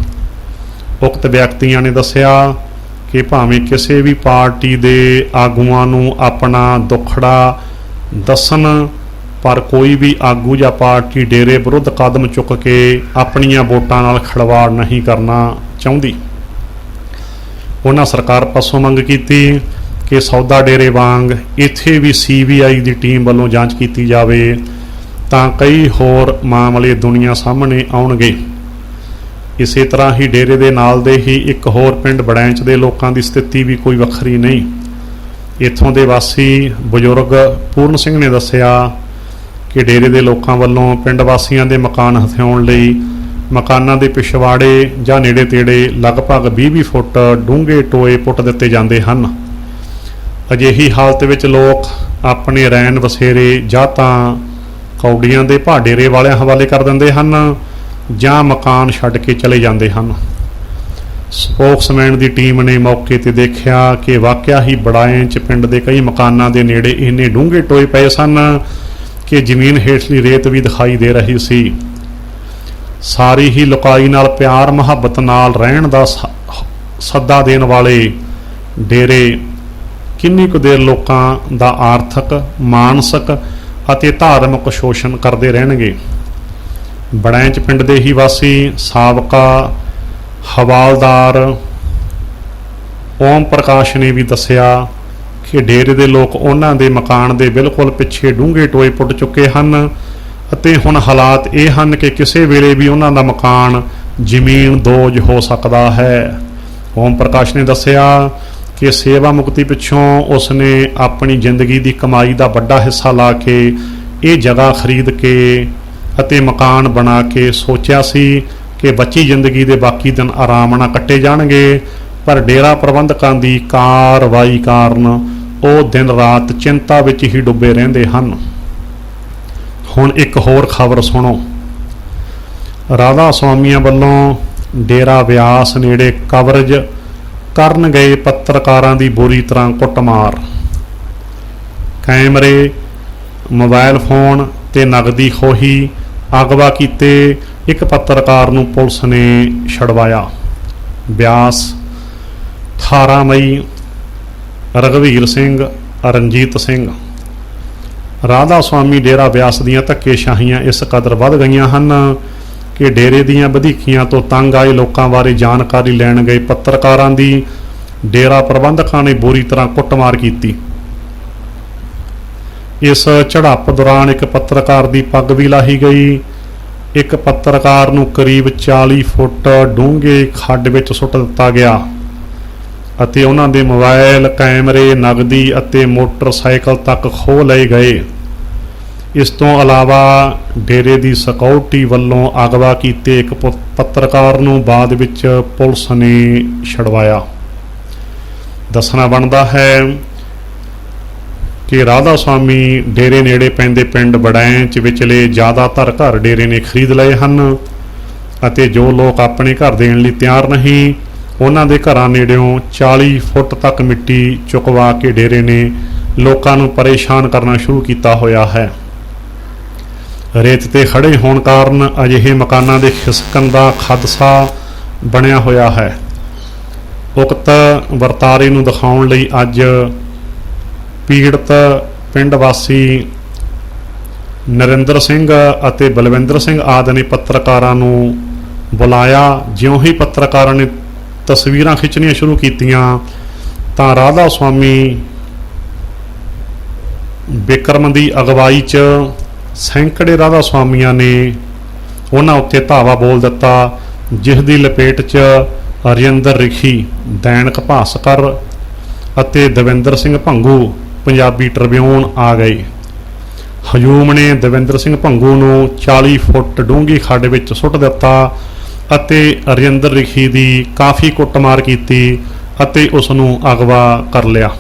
ਉਕਤ ਵਿਅਕਤੀਆਂ ਨੇ ਦੱਸਿਆ ਕਿ ਭਾਵੇਂ ਕਿਸੇ ਵੀ ਪਾਰਟੀ ਦੇ ਆਗੂਆਂ ਨੂੰ ਆਪਣਾ ਦੁੱਖੜਾ ਦੱਸਣ ਪਰ ਕੋਈ ਵੀ ਆਗੂ ਜਾਂ ਪਾਰਟੀ ਡੇਰੇ ਵਿਰੁੱਧ ਕਦਮ ਚੁੱਕ ਕੇ ਆਪਣੀਆਂ ਵੋਟਾਂ ਨਾਲ ਖਿਲਵਾੜ ਨਹੀਂ ਕਰਨਾ ਚਾਹੁੰਦੀ। ਉਹਨਾਂ ਸਰਕਾਰ ਪਾਸੋਂ ਮੰਗ ਕੀਤੀ ਕਿ ਸੌਦਾ ਡੇਰੇ ਵਾਂਗ ਇੱਥੇ ਵੀ CBI ਦੀ ਟੀਮ ਵੱਲੋਂ ਜਾਂਚ ਕੀਤੀ ਜਾਵੇ ਤਾਂ ਕਈ ਹੋਰ ਮਾਮਲੇ ਦੁਨੀਆ ਸਾਹਮਣੇ ਆਉਣਗੇ। ਇਸੇ ਤਰ੍ਹਾਂ ਹੀ ਡੇਰੇ ਦੇ ਨਾਲ ਦੇ ਹੀ ਇੱਕ ਹੋਰ ਪਿੰਡ ਬੜੈਂਚ ਦੇ ਲੋਕਾਂ ਦੀ ਸਥਿਤੀ ਵੀ ਕੋਈ ਵੱਖਰੀ ਨਹੀਂ। ਇੱਥੋਂ ਦੇ ਵਾਸੀ ਬਜ਼ੁਰਗ ਪੂਰਨ ਸਿੰਘ ਨੇ ਦੱਸਿਆ ਕਿ ਡੇਰੇ ਦੇ ਲੋਕਾਂ ਵੱਲੋਂ ਪਿੰਡ ਵਾਸੀਆਂ ਦੇ ਮਕਾਨ ਹਥਿਆਉਣ ਲਈ ਮਕਾਨਾਂ ਦੇ ਪਿਛਵਾੜੇ ਜਾਂ ਨੇੜੇ ਤੇੜੇ ਲਗਭਗ 20-20 ਫੁੱਟ ਡੂੰਘੇ ਟੋਏ ਪੁੱਟ ਦਿੱਤੇ ਜਾਂਦੇ ਹਨ। ਅਜਿਹੀ ਹਾਲਤ ਵਿੱਚ ਲੋਕ ਆਪਣੇ ਰੈਣ ਵਸੇਰੇ ਜਾਂ ਤਾਂ ਕੌਡੀਆਂ ਦੇ ਭਾਡੇਰੇ ਵਾਲਿਆਂ ਹਵਾਲੇ ਕਰ ਦਿੰਦੇ ਹਨ ਜਾਂ ਮਕਾਨ ਛੱਡ ਕੇ ਚਲੇ ਜਾਂਦੇ ਹਨ। ਸਪੋਕਸਮੈਨ ਦੀ ਟੀਮ ਨੇ ਮੌਕੇ ਤੇ ਦੇਖਿਆ ਕਿ ਵਾਕਿਆ ਹੀ ਬੜੈਂਚ ਪਿੰਡ ਦੇ ਕਈ ਮਕਾਨਾਂ ਦੇ ਨੇੜੇ ਇੰਨੇ ਡੂੰਘੇ ਟੋਏ ਪਏ ਸਨ ਕਿ ਜ਼ਮੀਨ ਹੇਠਲੀ ਰੇਤ ਵੀ ਦਿਖਾਈ ਦੇ ਰਹੀ ਸੀ। ਸਾਰੀ ਹੀ ਲੁਕਾਈ ਨਾਲ ਪਿਆਰ ਮੁਹੱਬਤ ਨਾਲ ਰਹਿਣ ਦਾ ਸੱਦਾ ਦੇਣ ਵਾਲੇ ਡੇਰੇ ਕਿੰਨੀ ਕੁ ਦੇਰ ਲੋਕਾਂ ਦਾ ਆਰਥਿਕ, ਮਾਨਸਿਕ ਅਤੇ ਧਾਰਮਿਕ ਸ਼ੋਸ਼ਣ ਕਰਦੇ ਰਹਿਣਗੇ। ਬੜੈਂਚ ਪਿੰਡ ਦੇ ਹੀ ਵਾਸੀ ਸਾਬਕਾ ਹਵਾਲਦਾਰ ਓਮ ਪ੍ਰਕਾਸ਼ ਨੇ ਵੀ ਦੱਸਿਆ ਕਿ ਡੇਰੇ ਦੇ ਲੋਕ ਉਹਨਾਂ ਦੇ ਮਕਾਨ ਦੇ ਬਿਲਕੁਲ ਪਿੱਛੇ ਡੂੰਘੇ ਟੋਏ ਪੁੱਟ ਚੁੱਕੇ ਹਨ ਅਤੇ ਹੁਣ ਹਾਲਾਤ ਇਹ ਹਨ ਕਿ ਕਿਸੇ ਵੇਲੇ ਵੀ ਉਹਨਾਂ ਦਾ ਮਕਾਨ ਜ਼ਮੀਨ ਦੋਜ ਹੋ ਸਕਦਾ ਹੈ। ਓਮ ਪ੍ਰਕਾਸ਼ ਨੇ ਦੱਸਿਆ ਕਿ ਸੇਵਾ ਮੁਕਤੀ ਪਿੱਛੋਂ ਉਸਨੇ ਆਪਣੀ ਜ਼ਿੰਦਗੀ ਦੀ ਕਮਾਈ ਦਾ ਵੱਡਾ ਹਿੱਸਾ ਲਾ ਕੇ ਇਹ ਜਗ੍ਹਾ ਖਰੀਦ ਕੇ ਅਤੇ ਮਕਾਨ ਬਣਾ ਕੇ ਸੋਚਿਆ ਸੀ ਕਿ ਬਚੀ ਜ਼ਿੰਦਗੀ ਦੇ ਬਾਕੀ ਦਿਨ ਆਰਾਮ ਨਾਲ ਕੱਟੇ ਜਾਣਗੇ, ਪਰ ਡੇਰਾ ਪ੍ਰਬੰਧਕਾਂ ਦੀ ਕਾਰਵਾਈ ਕਾਰਨ ਉਹ ਦਿਨ ਰਾਤ ਚਿੰਤਾ ਵਿੱਚ ਹੀ ਡੁੱਬੇ ਰਹਿੰਦੇ ਹਨ। ਹੁਣ ਇੱਕ ਹੋਰ ਖਬਰ ਸੁਣੋ। ਰਾਧਾ ਸੁਆਮੀਆਂ ਵੱਲੋਂ ਡੇਰਾ ਬਿਆਸ ਨੇੜੇ ਕਵਰੇਜ ਕਰਨ ਗਏ ਪੱਤਰਕਾਰਾਂ ਦੀ ਬੁਰੀ ਤਰ੍ਹਾਂ ਕੁੱਟਮਾਰ। ਕੈਮਰੇ, ਮੋਬਾਈਲ ਫੋਨ ਤੇ ਨਗਦੀ ਖੋਹੀ, ਅਗਵਾ ਕੀਤੇ ਇੱਕ ਪੱਤਰਕਾਰ ਨੂੰ ਪੁਲਿਸ ਨੇ ਛਡਵਾਇਆ। ਬਿਆਸ 18 ਮਈ ਰਘਵੀਰ ਸਿੰਘ, ਰਣਜੀਤ ਸਿੰਘ। ਰਾਧਾ ਸੁਆਮੀ ਡੇਰਾ ਬਿਆਸ ਦੀਆਂ ਧੱਕੇਸ਼ਾਹੀਆਂ ਇਸ ਕਦਰ ਵੱਧ ਗਈਆਂ ਹਨ ਕਿ ਡੇਰੇ ਦੀਆਂ ਵਧੀਕੀਆਂ ਤੋਂ ਤੰਗ ਆਏ ਲੋਕਾਂ ਬਾਰੇ ਜਾਣਕਾਰੀ ਲੈਣ ਗਏ ਪੱਤਰਕਾਰਾਂ ਦੀ ਡੇਰਾ ਪ੍ਰਬੰਧਕਾਂ ਨੇ ਬੁਰੀ ਤਰ੍ਹਾਂ ਕੁੱਟਮਾਰ ਕੀਤੀ। ਇਸ ਝੜਪ ਦੌਰਾਨ ਇੱਕ ਪੱਤਰਕਾਰ ਦੀ ਪੱਗ ਵੀ ਲਾਹੀ ਗਈ। ਇੱਕ ਪੱਤਰਕਾਰ ਨੂੰ ਕਰੀਬ 40 ਫੁੱਟ ਡੂੰਘੇ ਖੱਡ ਵਿੱਚ ਸੁੱਟ ਦਿੱਤਾ ਗਿਆ ਅਤੇ ਉਹਨਾਂ ਦੇ ਮੋਬਾਈਲ, ਕੈਮਰੇ, ਨਗਦੀ ਅਤੇ ਮੋਟਰਸਾਈਕਲ ਤੱਕ ਖੋਹ ਲਏ ਗਏ। ਇਸ ਤੋਂ ਇਲਾਵਾ ਡੇਰੇ ਦੀ ਸਿਕਿਉਰਿਟੀ ਵੱਲੋਂ ਅਗਵਾ ਕੀਤੇ ਇੱਕ ਪੱਤਰਕਾਰ ਨੂੰ ਬਾਅਦ ਵਿੱਚ ਪੁਲਿਸ ਨੇ ਛਡਵਾਇਆ। ਦੱਸਣਾ ਬਣਦਾ ਹੈ ਕਿ ਰਾਧਾ ਸੁਆਮੀ ਡੇਰੇ ਨੇੜੇ ਪੈਂਦੇ ਪਿੰਡ ਬੜੈਂਚ ਵਿਚਲੇ ਜ਼ਿਆਦਾਤਰ ਘਰ ਡੇਰੇ ਨੇ ਖਰੀਦ ਲਏ ਹਨ ਅਤੇ ਜੋ ਲੋਕ ਆਪਣੇ ਘਰ ਦੇਣ ਲਈ ਤਿਆਰ ਨਹੀਂ, ਉਹਨਾਂ ਦੇ ਘਰਾਂ ਨੇੜਿਓਂ 40 ਫੁੱਟ ਤੱਕ ਮਿੱਟੀ ਚੁਕਵਾ ਕੇ ਡੇਰੇ ਨੇ ਲੋਕਾਂ ਨੂੰ ਪਰੇਸ਼ਾਨ ਕਰਨਾ ਸ਼ੁਰੂ ਕੀਤਾ ਹੋਇਆ ਹੈ। ਰੇਤ ਤੇ ਖੜੇ ਹੋਣ ਕਾਰਨ ਅਜਿਹੇ ਮਕਾਨਾਂ ਦੇ ਖਿਸਕਣ ਦਾ ਖਦਸ਼ਾ ਬਣਿਆ ਹੋਇਆ ਹੈ। ਉਕਤ ਵਰਤਾਰੇ ਨੂੰ ਦਿਖਾਉਣ ਲਈ ਅੱਜ ਪੀੜਤ ਪਿੰਡ ਵਾਸੀ ਨਰਿੰਦਰ ਸਿੰਘ ਅਤੇ ਬਲਵਿੰਦਰ ਸਿੰਘ ਆਦਿ ਨੇ ਪੱਤਰਕਾਰਾਂ ਨੂੰ ਬੁਲਾਇਆ। ਜਿਉਂ ਹੀ ਪੱਤਰਕਾਰਾਂ ਨੇ ਤਸਵੀਰਾਂ ਖਿੱਚਣੀਆਂ ਸ਼ੁਰੂ ਕੀਤੀਆਂ ਤਾਂ ਰਾਧਾ ਸੁਆਮੀ ਬਿਕਰਮ ਦੀ ਅਗਵਾਈ 'ਚ ਸੈਂਕੜੇ ਰਾਧਾ ਸੁਆਮੀਆਂ ਨੇ ਉਹਨਾਂ ਉੱਤੇ ਧਾਵਾ ਬੋਲ ਦਿੱਤਾ, ਜਿਸ ਦੀ ਲਪੇਟ 'ਚ ਰਜਿੰਦਰ ਰਿਖੀ, ਦੈਨਿਕ ਭਾਸਕਰ ਅਤੇ ਦਵਿੰਦਰ ਸਿੰਘ ਭੰਗੂ, ਪੰਜਾਬੀ ਟ੍ਰਿਬਿਊਨ ਆ ਗਏ। ਹਜੂਮ ਨੇ ਦਵਿੰਦਰ ਸਿੰਘ ਭੰਗੂ ਨੂੰ 40 ਫੁੱਟ ਡੂੰਘੀ ਖੱਡ ਵਿੱਚ ਸੁੱਟ ਦਿੱਤਾ ਅਤੇ ਰਜਿੰਦਰ ਰਿਖੀ ਦੀ ਕਾਫੀ ਕੁੱਟਮਾਰ ਕੀਤੀ ਅਤੇ ਉਸ ਨੂੰ ਅਗਵਾ ਕਰ ਲਿਆ।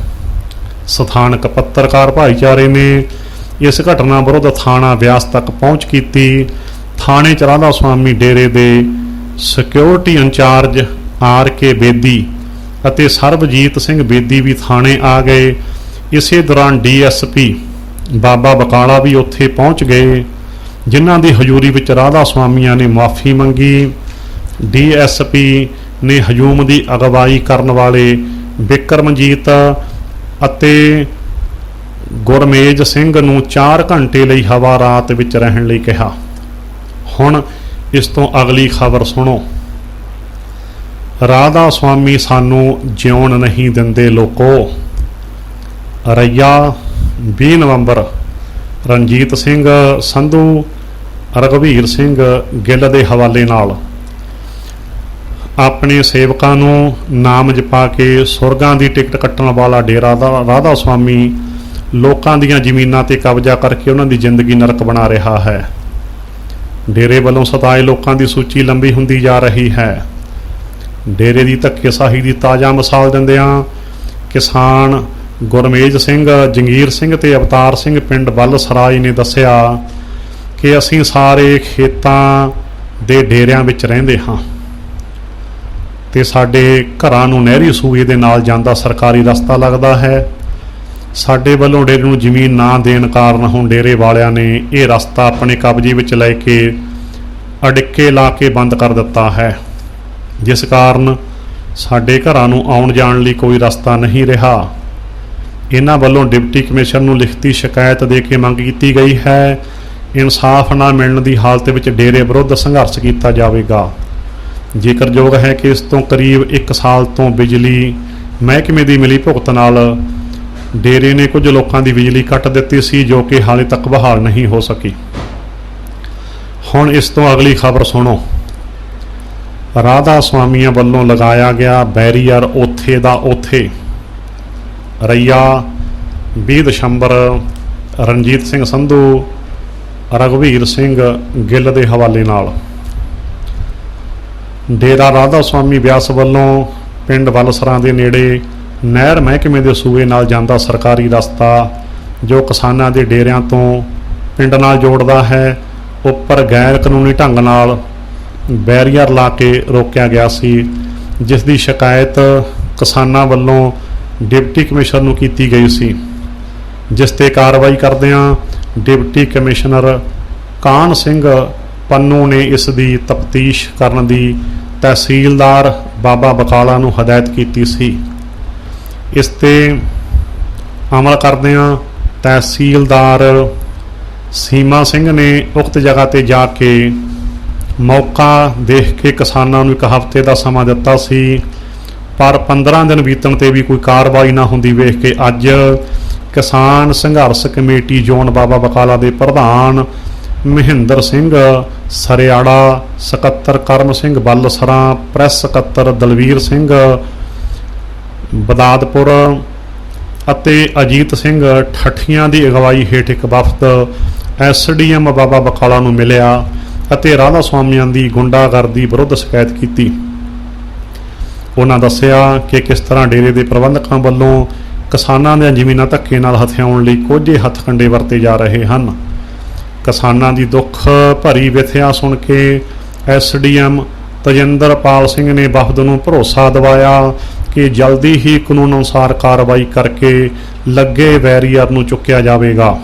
ਸਥਾਨਕ ਪੱਤਰਕਾਰ ਭਾਈਚਾਰੇ ਨੇ ਇਸ ਘਟਨਾ ਵਿਰੁੱਧ ਥਾਣਾ ਬਿਆਸ ਤੱਕ ਪਹੁੰਚ ਕੀਤੀ। ਥਾਣੇ 'ਚ ਰਾਧਾ ਸੁਆਮੀ ਡੇਰੇ ਦੇ ਸਿਕਿਉਰਿਟੀ ਇੰਚਾਰਜ RK ਬੇਦੀ ਅਤੇ ਸਰਬਜੀਤ ਸਿੰਘ ਬੇਦੀ ਵੀ ਥਾਣੇ ਆ ਗਏ। ਇਸੇ ਦੌਰਾਨ DSP ਬਾਬਾ ਬਕਾਲਾ ਵੀ ਉੱਥੇ ਪਹੁੰਚ ਗਏ, ਜਿਨ੍ਹਾਂ ਦੀ ਹਜ਼ੂਰੀ ਵਿੱਚ ਰਾਧਾ ਸੁਆਮੀਆਂ ਨੇ ਮੁਆਫੀ ਮੰਗੀ। DSP ਨੇ ਹਜੂਮ ਦੀ ਅਗਵਾਈ ਕਰਨ ਵਾਲੇ ਬਿਕਰਮਜੀਤ ਅਤੇ ਗੁਰਮੇਜ ਸਿੰਘ ਨੂੰ 4 ਘੰਟੇ ਲਈ ਹਵਾ ਰਾਤ ਵਿੱਚ ਰਹਿਣ ਲਈ ਕਿਹਾ। ਹੁਣ ਇਸ ਤੋਂ ਅਗਲੀ ਖਬਰ ਸੁਣੋ। ਰਾਧਾ ਸੁਆਮੀ ਸਾਨੂੰ ਜਿਉਣ ਨਹੀਂ ਦਿੰਦੇ ਲੋਕੋ। ਰਈਆ 20 ਨਵੰਬਰ ਰਣਜੀਤ ਸਿੰਘ ਸੰਧੂ ਰਘਵੀਰ ਸਿੰਘ ਗਿੱਲ ਦੇ ਹਵਾਲੇ ਨਾਲ ਆਪਣੇ ਸੇਵਕਾਂ ਨੂੰ ਨਾਮ ਜਪਾ ਕੇ ਸੁਰਗਾਂ ਦੀ ਟਿਕਟ ਕੱਟਣ ਵਾਲਾ ਡੇਰਾ ਰਾਧਾ ਸੁਆਮੀ ਲੋਕਾਂ ਦੀਆਂ ਜ਼ਮੀਨਾਂ ਤੇ ਕਬਜ਼ਾ ਕਰਕੇ ਉਹਨਾਂ ਦੀ ਜ਼ਿੰਦਗੀ ਨਰਕ ਬਣਾ ਰਿਹਾ ਹੈ। ਡੇਰੇ ਵੱਲੋਂ ਸਤਾਏ ਲੋਕਾਂ ਦੀ ਸੂਚੀ ਲੰਬੀ ਹੁੰਦੀ ਜਾ ਰਹੀ ਹੈ। ਡੇਰੇ ਦੀ ਧੱਕੇਸ਼ਾਹੀ ਦੀ ਤਾਜ਼ਾ ਮਿਸਾਲ ਦਿੰਦਿਆਂ ਕਿਸਾਨ ਗੁਰਮੇਜ ਸਿੰਘ, ਜੰਗੀਰ ਸਿੰਘ ਤੇ ਅਵਤਾਰ ਸਿੰਘ ਪਿੰਡ ਬੱਲ ਸਰਾਜ ਨੇ ਦੱਸਿਆ ਕਿ ਅਸੀਂ ਸਾਰੇ ਖੇਤਾਂ ਦੇ ਡੇਰਿਆਂ ਵਿੱਚ ਰਹਿੰਦੇ ਹਾਂ ਤੇ ਸਾਡੇ ਘਰਾਂ ਨੂੰ ਨਹਿਰੀ ਸੂਏ ਦੇ ਨਾਲ ਜਾਂਦਾ ਸਰਕਾਰੀ ਰਸਤਾ ਲੱਗਦਾ ਹੈ। ਸਾਡੇ ਵੱਲੋਂ ਡੇਰੇ ਨੂੰ ਜ਼ਮੀਨ ਨਾ ਦੇਣ ਕਾਰਨ ਹੁਣ ਡੇਰੇ ਵਾਲਿਆਂ ਨੇ ਇਹ ਰਸਤਾ ਆਪਣੇ ਕਬਜ਼ੇ ਵਿੱਚ ਲੈ ਕੇ ਅੜਿੱਕੇ ਲਾ ਕੇ ਬੰਦ ਕਰ ਦਿੱਤਾ ਹੈ, ਜਿਸ ਕਾਰਨ ਸਾਡੇ ਘਰਾਂ ਨੂੰ ਆਉਣ ਜਾਣ ਲਈ ਕੋਈ ਰਸਤਾ ਨਹੀਂ ਰਿਹਾ। ਇਹਨਾਂ ਵੱਲੋਂ ਡਿਪਟੀ ਕਮਿਸ਼ਨਰ ਨੂੰ ਲਿਖਤੀ ਸ਼ਿਕਾਇਤ ਦੇ ਕੇ ਮੰਗ ਕੀਤੀ ਗਈ ਹੈ। ਇਨਸਾਫ ਨਾ ਮਿਲਣ ਦੀ ਹਾਲਤ ਵਿੱਚ ਡੇਰੇ ਵਿਰੁੱਧ ਸੰਘਰਸ਼ ਕੀਤਾ ਜਾਵੇਗਾ। ਜ਼ਿਕਰਯੋਗ ਹੈ ਕਿ ਇਸ ਤੋਂ ਕਰੀਬ 1 ਸਾਲ ਤੋਂ ਬਿਜਲੀ ਮਹਿਕਮੇ ਦੀ ਮਿਲੀ ਭੁਗਤ ਨਾਲ ਡੇਰੇ ਨੇ ਕੁਝ ਲੋਕਾਂ ਦੀ ਬਿਜਲੀ ਕੱਟ ਦਿੱਤੀ ਸੀ, ਜੋ ਕਿ ਹਾਲੇ ਤੱਕ ਬਹਾਲ ਨਹੀਂ ਹੋ ਸਕੀ। ਹੁਣ ਇਸ ਤੋਂ ਅਗਲੀ ਖਬਰ ਸੁਣੋ। ਰਾਧਾ ਸੁਆਮੀਆਂ ਵੱਲੋਂ ਲਗਾਇਆ ਗਿਆ ਬੈਰੀਅਰ ਉੱਥੇ ਦਾ ਉੱਥੇ। ਰਈਆ 20 ਦਸੰਬਰ ਰਣਜੀਤ ਸਿੰਘ ਸੰਧੂ ਰਘਵੀਰ ਸਿੰਘ ਗਿੱਲ ਦੇ ਹਵਾਲੇ ਨਾਲ ਡੇਰਾ ਰਾਧਾ ਸੁਆਮੀ ਬਿਆਸ ਵੱਲੋਂ ਪਿੰਡ ਬਲਸਰਾਂ ਦੇ ਨੇੜੇ ਨਹਿਰ ਮਹਿਕਮੇ ਦੇ ਸੂਏ ਨਾਲ ਜਾਂਦਾ ਸਰਕਾਰੀ ਰਸਤਾ ਜੋ ਕਿਸਾਨਾਂ ਦੇ ਡੇਰਿਆਂ ਤੋਂ ਪਿੰਡ ਨਾਲ ਜੋੜਦਾ ਹੈ, ਉੱਪਰ ਗੈਰ ਕਾਨੂੰਨੀ ਢੰਗ ਨਾਲ ਬੈਰੀਅਰ ਲਾ ਕੇ ਰੋਕਿਆ ਗਿਆ ਸੀ, ਜਿਸ ਦੀ ਸ਼ਿਕਾਇਤ ਕਿਸਾਨਾਂ ਵੱਲੋਂ ਡਿਪਟੀ ਕਮਿਸ਼ਨਰ ਨੂੰ ਕੀਤੀ ਗਈ ਸੀ, ਜਿਸ ਤੇ ਕਾਰਵਾਈ ਕਰਦਿਆਂ ਡਿਪਟੀ ਕਮਿਸ਼ਨਰ ਕਾਹਨ ਸਿੰਘ ਪੰਨੂ ਨੇ ਇਸ ਦੀ ਤਫਤੀਸ਼ ਕਰਨ ਦੀ ਤਹਿਸੀਲਦਾਰ ਬਾਬਾ ਬਕਾਲਾ ਨੂੰ ਹਦਾਇਤ ਕੀਤੀ ਸੀ। ਇਸ ਤੇ ਅਮਲ ਕਰਦਿਆਂ ਤਹਿਸੀਲਦਾਰ ਸੀਮਾ ਸਿੰਘ ਨੇ ਉਕਤ ਜਗ੍ਹਾ ਤੇ ਜਾ ਕੇ ਮੌਕਾ ਦੇਖ ਕੇ ਕਿਸਾਨਾਂ ਨੂੰ 1 ਹਫ਼ਤੇ ਦਾ ਸਮਾਂ ਦਿੱਤਾ ਸੀ, ਪਰ 15 ਦਿਨ ਬੀਤਣ ਤੇ ਵੀ ਕੋਈ ਕਾਰਵਾਈ ਨਾ ਹੁੰਦੀ ਵੇਖ ਕੇ ਅੱਜ ਕਿਸਾਨ ਸੰਘਰਸ਼ ਕਮੇਟੀ ਜ਼ੋਨ ਬਾਬਾ ਬਕਾਲਾ ਦੇ ਪ੍ਰਧਾਨ ਮਹਿੰਦਰ ਸਿੰਘ ਸਰਿਆੜਾ, ਸਕੱਤਰ ਕਰਮ ਸਿੰਘ ਬੱਲਸਰਾਂ, ਪ੍ਰੈਸ ਸਕੱਤਰ ਦਲਵੀਰ ਸਿੰਘ ਬਦਾਦਪੁਰ ਅਤੇ ਅਜੀਤ ਸਿੰਘ ਠੱਠੀਆਂ ਦੀ ਅਗਵਾਈ ਹੇਠ ਇੱਕ ਵਫਦ SDM ਬਾਬਾ ਬਕਾਲਾ ਨੂੰ ਮਿਲਿਆ ਅਤੇ ਰਾਧਾ ਸੁਆਮੀਆਂ ਦੀ ਗੁੰਡਾਗਰਦੀ ਵਿਰੁੱਧ ਸ਼ਿਕਾਇਤ ਕੀਤੀ। ਉਹਨਾਂ ਦੱਸਿਆ ਕਿ ਕਿਸ ਤਰ੍ਹਾਂ ਡੇਰੇ ਦੇ ਪ੍ਰਬੰਧਕਾਂ ਵੱਲੋਂ ਕਿਸਾਨਾਂ ਦੀਆਂ ਜ਼ਮੀਨਾਂ ਧੱਕੇ ਨਾਲ ਹਥਿਆਉਣ ਲਈ ਕੋਝੇ ਹੱਥਕੰਡੇ ਵਰਤੇ ਜਾ ਰਹੇ ਹਨ। ਕਿਸਾਨਾਂ ਦੀ ਦੁੱਖ ਭਰੀ ਵਿਥਿਆ ਸੁਣ ਕੇ SDM ਤਜਿੰਦਰਪਾਲ ਸਿੰਘ ਨੇ ਵਫਦ ਨੂੰ ਭਰੋਸਾ ਦਿਵਾਇਆ ਕਿ ਜਲਦੀ ਹੀ ਕਾਨੂੰਨ ਅਨੁਸਾਰ ਕਾਰਵਾਈ ਕਰਕੇ ਲੱਗੇ ਬੈਰੀਅਰ ਨੂੰ ਚੁੱਕਿਆ ਜਾਵੇਗਾ।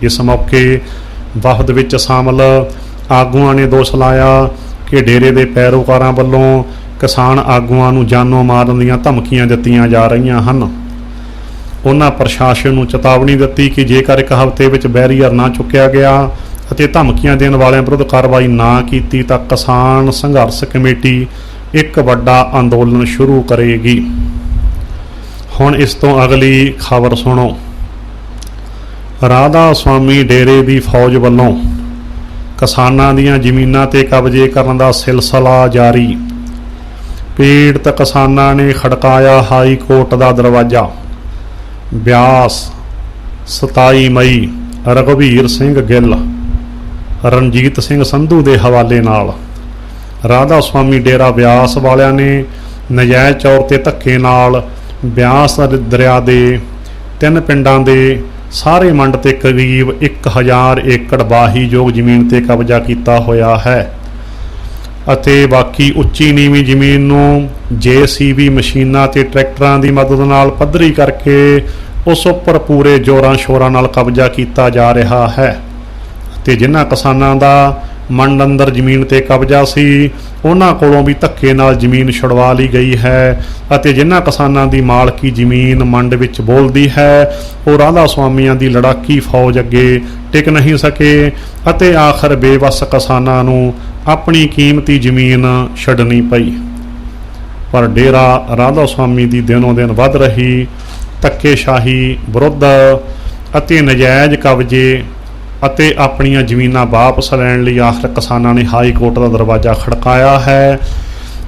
ਇਸ ਮੌਕੇ ਵਫਦ ਵਿੱਚ ਸ਼ਾਮਲ ਆਗੂਆਂ ਨੇ ਦੋਸ਼ ਲਾਇਆ ਕਿ ਡੇਰੇ ਦੇ ਪੈਰੋਕਾਰਾਂ ਵੱਲੋਂ ਕਿਸਾਨ ਆਗੂਆਂ ਨੂੰ ਜਾਨੋਂ ਮਾਰਨ ਦੀਆਂ ਧਮਕੀਆਂ ਦਿੱਤੀਆਂ ਜਾ ਰਹੀਆਂ ਹਨ। ਉਹਨਾਂ ਪ੍ਰਸ਼ਾਸਨ ਨੂੰ ਚੇਤਾਵਨੀ ਦਿੱਤੀ ਕਿ ਜੇਕਰ 1 ਹਫ਼ਤੇ ਵਿੱਚ ਬੈਰੀਅਰ ਨਾ ਚੁੱਕਿਆ ਗਿਆ ਅਤੇ ਧਮਕੀਆਂ ਦੇਣ ਵਾਲਿਆਂ ਵਿਰੁੱਧ ਕਾਰਵਾਈ ਨਾ ਕੀਤੀ ਤਾਂ ਕਿਸਾਨ ਸੰਘਰਸ਼ ਕਮੇਟੀ ਇੱਕ ਵੱਡਾ ਅੰਦੋਲਨ ਸ਼ੁਰੂ ਕਰੇਗੀ। ਹੁਣ ਇਸ ਤੋਂ ਅਗਲੀ ਖਬਰ ਸੁਣੋ। ਰਾਧਾ ਸੁਆਮੀ ਡੇਰੇ ਦੀ ਫੌਜ ਵੱਲੋਂ ਕਿਸਾਨਾਂ ਦੀਆਂ ਜ਼ਮੀਨਾਂ ਤੇ ਕਬਜ਼ੇ ਕਰਨ ਦਾ ਸਿਲਸਿਲਾ ਜਾਰੀ। ਪੀੜਤ ਕਿਸਾਨਾਂ ਨੇ ਖੜਕਾਇਆ ਹਾਈ ਕੋਰਟ ਦਾ ਦਰਵਾਜ਼ਾ। ਬਿਆਸ 27 ਮਈ ਰਘਵੀਰ ਸਿੰਘ ਗਿੱਲ, ਰਣਜੀਤ ਸਿੰਘ ਸੰਧੂ ਦੇ ਹਵਾਲੇ ਨਾਲ ਰਾਧਾ ਸੁਆਮੀ ਡੇਰਾ ਬਿਆਸ ਵਾਲਿਆਂ ਨੇ ਨਜਾਇਜ਼ ਤੌਰ ਤੇ ਧੱਕੇ ਨਾਲ ਬਿਆਸ ਦਰਿਆ ਦੇ 3 ਪਿੰਡਾਂ ਦੇ ਸਾਰੇ ਮੰਡ ਤੇ ਕਰੀਬ 1000 ਏਕੜ ਵਾਹੀਯੋਗ ਜ਼ਮੀਨ ਤੇ ਕਬਜ਼ਾ ਕੀਤਾ ਹੋਇਆ ਹੈ ਅਤੇ ਬਾਕੀ ਉੱਚੀ ਨੀਵੀਂ ਜ਼ਮੀਨ ਨੂੰ JCB ਮਸ਼ੀਨਾਂ ਤੇ ਟਰੈਕਟਰਾਂ ਦੀ ਮਦਦ ਨਾਲ ਪੱਧਰੀ ਕਰਕੇ ਉਸ ਉੱਪਰ ਪੂਰੇ ਜ਼ੋਰਾਂ ਸ਼ੋਰਾਂ ਨਾਲ ਕਬਜ਼ਾ ਕੀਤਾ ਜਾ ਰਿਹਾ ਹੈ ਅਤੇ ਜਿਨ੍ਹਾਂ ਕਿਸਾਨਾਂ ਦਾ ਮੰਡ ਅੰਦਰ ਜ਼ਮੀਨ ਤੇ ਕਬਜ਼ਾ ਸੀ, ਉਹਨਾਂ ਕੋਲੋਂ ਵੀ ਧੱਕੇ ਨਾਲ ਜ਼ਮੀਨ ਛੁਡਵਾ ਲਈ ਗਈ ਹੈ ਅਤੇ ਜਿਨ੍ਹਾਂ ਕਿਸਾਨਾਂ ਦੀ ਮਾਲਕੀ ਜ਼ਮੀਨ ਮੰਡ ਵਿੱਚ ਬੋਲਦੀ ਹੈ ਉਹ ਰਾਧਾ ਸੁਆਮੀਆਂ ਦੀ ਲੜਾਕੀ ਫੌਜ ਅੱਗੇ ਟਿਕ ਨਹੀਂ ਸਕੇ ਅਤੇ ਆਖਰ ਬੇਵੱਸ ਕਿਸਾਨਾਂ ਨੂੰ ਆਪਣੀ ਕੀਮਤੀ ਜ਼ਮੀਨ ਛੱਡਣੀ ਪਈ। ਪਰ ਡੇਰਾ ਰਾਧਾ ਸੁਆਮੀ ਦੀ ਦਿਨੋਂ ਦਿਨ ਵੱਧ ਰਹੀ ਧੱਕੇਸ਼ਾਹੀ ਵਿਰੁੱਧ ਅਤੇ ਨਜਾਇਜ਼ ਕਬਜ਼ੇ ਅਤੇ ਆਪਣੀਆਂ ਜ਼ਮੀਨਾਂ ਵਾਪਸ ਲੈਣ ਲਈ ਆਖਰ ਕਿਸਾਨਾਂ ਨੇ ਹਾਈ ਕੋਰਟ ਦਾ ਦਰਵਾਜ਼ਾ ਖੜਕਾਇਆ ਹੈ।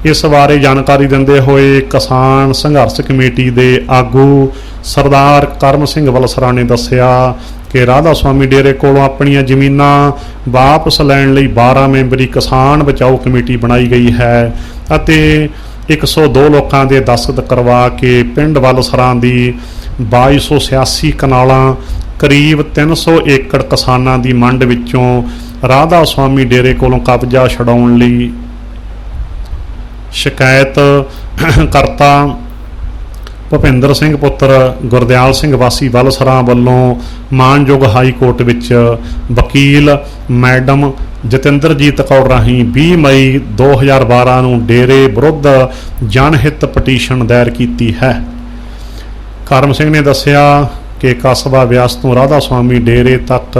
ਇਸ ਬਾਰੇ ਜਾਣਕਾਰੀ ਦਿੰਦੇ ਹੋਏ ਕਿਸਾਨ ਸੰਘਰਸ਼ ਕਮੇਟੀ ਦੇ ਆਗੂ ਸਰਦਾਰ ਕਰਮ ਸਿੰਘ ਵਲਸਰਾ ਨੇ ਦੱਸਿਆ ਕਿ ਰਾਧਾ ਸੁਆਮੀ ਡੇਰੇ ਕੋਲੋਂ ਆਪਣੀਆਂ ਜ਼ਮੀਨਾਂ ਵਾਪਸ ਲੈਣ ਲਈ 12 ਮੈਂਬਰੀ ਕਿਸਾਨ ਬਚਾਓ ਕਮੇਟੀ ਬਣਾਈ ਗਈ ਹੈ ਅਤੇ 102 ਲੋਕਾਂ ਦੇ ਦਸਤਖਤ ਕਰਵਾ ਕੇ ਪਿੰਡ ਵਲਸਰਾਂ ਦੀ 2286 ਕਨਾਲਾਂ ਕਰੀਬ 300 ਏਕੜ ਕਿਸਾਨਾਂ ਦੀ ਮੰਡ ਵਿੱਚੋਂ ਰਾਧਾ ਸੁਆਮੀ ਡੇਰੇ ਕੋਲੋਂ ਕਬਜ਼ਾ ਛਡਾਉਣ ਲਈ ਸ਼ਿਕਾਇਤ ਕਰਤਾ ਭੁਪਿੰਦਰ ਸਿੰਘ ਪੁੱਤਰ ਗੁਰਦਿਆਲ ਸਿੰਘ ਵਾਸੀ ਵਲਸਰਾਂ ਵੱਲੋਂ ਮਾਨਯੋਗ ਹਾਈ ਕੋਰਟ ਵਿੱਚ ਵਕੀਲ ਮੈਡਮ ਜਤਿੰਦਰਜੀਤ ਕੌਰ ਰਾਹੀਂ 20 ਮਈ 2012 ਨੂੰ ਡੇਰੇ ਵਿਰੁੱਧ ਜਨਹਿਤ ਪਟੀਸ਼ਨ ਦਾਇਰ ਕੀਤੀ ਹੈ। ਕਰਮ ਸਿੰਘ ਨੇ ਦੱਸਿਆ ਕਿ ਕਸਬਾ ਬਿਆਸ ਤੋਂ ਰਾਧਾ ਸੁਆਮੀ ਡੇਰੇ ਤੱਕ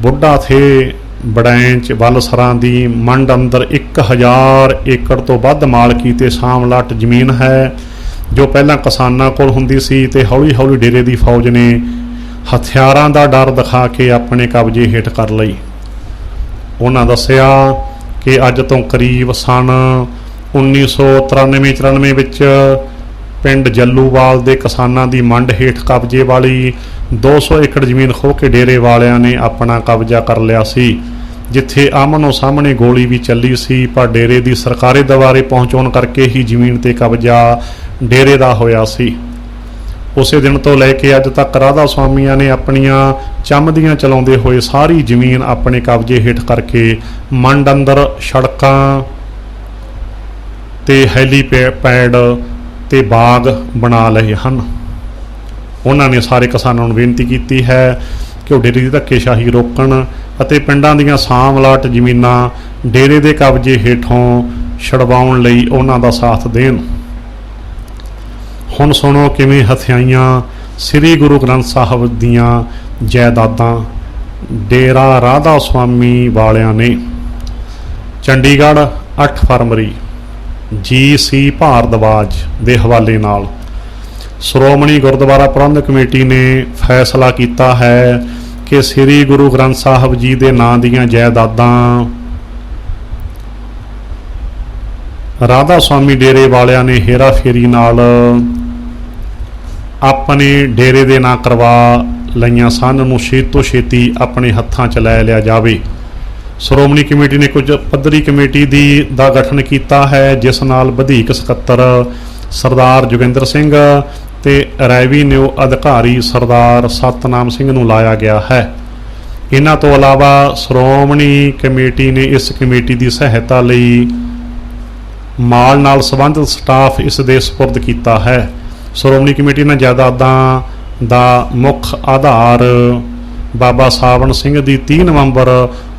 ਬੁੱਢਾ ਥੇ ਬੜੈਂਚ ਵਲਸਰਾਂ ਦੀ ਮੰਡ ਅੰਦਰ 1000 ਏਕੜ ਤੋਂ ਵੱਧ ਮਾਲਕੀ ਤੇ ਸਾਮਲਾਟ ਜ਼ਮੀਨ ਹੈ ਜੋ ਪਹਿਲਾਂ ਕਿਸਾਨਾਂ ਕੋਲ ਹੁੰਦੀ ਸੀ ਤੇ ਹੌਲੀ ਹੌਲੀ ਡੇਰੇ ਦੀ ਫੌਜ ਨੇ ਹਥਿਆਰਾਂ ਦਾ ਡਰ ਦਿਖਾ ਕੇ ਆਪਣੇ ਕਬਜ਼ੇ ਹੇਠ ਕਰ ਲਈ। ਉਹਨਾਂ ਦੱਸਿਆ ਕਿ ਅੱਜ ਤੋਂ ਕਰੀਬ ਸਨ 1993-94 ਵਿੱਚ ਪਿੰਡ ਜੱਲੂਵਾਲ ਦੇ ਕਿਸਾਨਾਂ ਦੀ ਮੰਡ ਹੇਠ ਕਬਜ਼ੇ ਵਾਲੀ 200 ਏਕੜ ਜ਼ਮੀਨ ਖੋਹ ਕੇ ਡੇਰੇ ਵਾਲਿਆਂ ਨੇ ਆਪਣਾ ਕਬਜ਼ਾ ਕਰ ਲਿਆ ਸੀ, ਜਿੱਥੇ ਆਮਨੋ ਸਾਹਮਣੇ ਗੋਲੀ ਵੀ ਚੱਲੀ ਸੀ। ਪਰ ਡੇਰੇ ਦੀ ਸਰਕਾਰੀ ਦਵਾਰੇ ਪਹੁੰਚਾਉਣ ਕਰਕੇ ਹੀ ਜ਼ਮੀਨ ਤੇ ਕਬਜ਼ਾ ਡੇਰੇ ਦਾ ਹੋਇਆ ਸੀ। ਉਸੇ ਦਿਨ ਤੋਂ ਲੈ ਕੇ ਅੱਜ ਤੱਕ ਰਾਧਾ ਸੁਆਮੀਆਂ ਨੇ ਆਪਣੀਆਂ ਚੰਮਦੀਆਂ ਚਲਾਉਂਦੇ ਹੋਏ ਸਾਰੀ ਜ਼ਮੀਨ ਆਪਣੇ ਕਬਜ਼ੇ ਹੇਠ ਕਰਕੇ ਮੰਡ ਅੰਦਰ ਸੜਕਾਂ ਤੇ ਹੈਲੀਪੈਡ ਤੇ ਬਾਗ ਬਣਾ ਲਏ ਹਨ। ਉਹਨਾਂ ਨੇ ਸਾਰੇ ਕਿਸਾਨਾਂ ਨੂੰ ਬੇਨਤੀ ਕੀਤੀ ਹੈ ਕਿ ਉਹ ਡੇਰੇ ਦੀ ਧੱਕੇਸ਼ਾਹੀ ਰੋਕਣ ਅਤੇ ਪਿੰਡਾਂ ਦੀਆਂ ਸਾਮਲਾਟ ਜ਼ਮੀਨਾਂ ਡੇਰੇ ਦੇ ਕਬਜ਼ੇ ਹੇਠੋਂ ਛਡਵਾਉਣ ਲਈ ਉਹਨਾਂ ਦਾ ਸਾਥ ਦੇਣ। ਹੁਣ ਸੁਣੋ ਕਿਵੇਂ ਹਥਿਆਈਆਂ ਸ੍ਰੀ ਗੁਰੂ ਗ੍ਰੰਥ ਸਾਹਿਬ ਦੀਆਂ ਜਾਇਦਾਦਾਂ ਡੇਰਾ ਰਾਧਾ ਸੁਆਮੀ ਵਾਲਿਆਂ ਨੇ। ਚੰਡੀਗੜ੍ਹ 8 ਫਰਵਰੀ GC ਭਾਰਦਵਾਜ ਦੇ ਹਵਾਲੇ ਨਾਲ ਸ਼੍ਰੋਮਣੀ ਗੁਰਦੁਆਰਾ ਪ੍ਰਬੰਧਕ ਕਮੇਟੀ ਨੇ ਫੈਸਲਾ ਕੀਤਾ ਹੈ ਕਿ ਸ੍ਰੀ ਗੁਰੂ ਗ੍ਰੰਥ ਸਾਹਿਬ ਜੀ ਦੇ ਨਾਂ ਦੀਆਂ ਜਾਇਦਾਦਾਂ ਰਾਧਾ ਸੁਆਮੀ ਡੇਰੇ ਵਾਲਿਆਂ ਨੇ ਹੇਰਾ ਫੇਰੀ ਨਾਲ ਆਪਣੇ ਡੇਰੇ ਦੇ ਨਾਂ ਕਰਵਾ ਲਈਆਂ ਸਨ ਨੂੰ ਛੇਤੀ ਤੋਂ ਛੇਤੀ ਆਪਣੇ ਹੱਥਾਂ 'ਚ ਲੈ ਲਿਆ ਜਾਵੇ। ਸ਼੍ਰੋਮਣੀ ਕਮੇਟੀ ਨੇ ਕੁਝ ਪੱਧਰੀ ਕਮੇਟੀ ਦਾ ਗਠਨ ਕੀਤਾ ਹੈ, ਜਿਸ ਨਾਲ ਵਧੀਕ ਸਕੱਤਰ ਸਰਦਾਰ ਜੋਗਿੰਦਰ ਸਿੰਘ ਤੇ ਰੈਵੀਨਿਊ ਅਧਿਕਾਰੀ ਸਰਦਾਰ ਸਤਨਾਮ ਸਿੰਘ ਨੂੰ ਲਾਇਆ ਗਿਆ ਹੈ। ਇਹਨਾਂ ਤੋਂ ਇਲਾਵਾ ਸ਼੍ਰੋਮਣੀ ਕਮੇਟੀ ਨੇ ਇਸ ਕਮੇਟੀ ਦੀ ਸਹਾਇਤਾ ਲਈ ਮਾਲ ਨਾਲ ਸੰਬੰਧਿਤ ਸਟਾਫ ਇਸ ਦੇ ਸਪੁਰਦ ਕੀਤਾ ਹੈ। ਸ਼੍ਰੋਮਣੀ ਕਮੇਟੀ ਨੇ ਜਾਇਦਾਦਾਂ ਦਾ ਮੁੱਖ ਆਧਾਰ ਬਾਬਾ ਸਾਵਣ ਸਿੰਘ ਦੀ 30 ਨਵੰਬਰ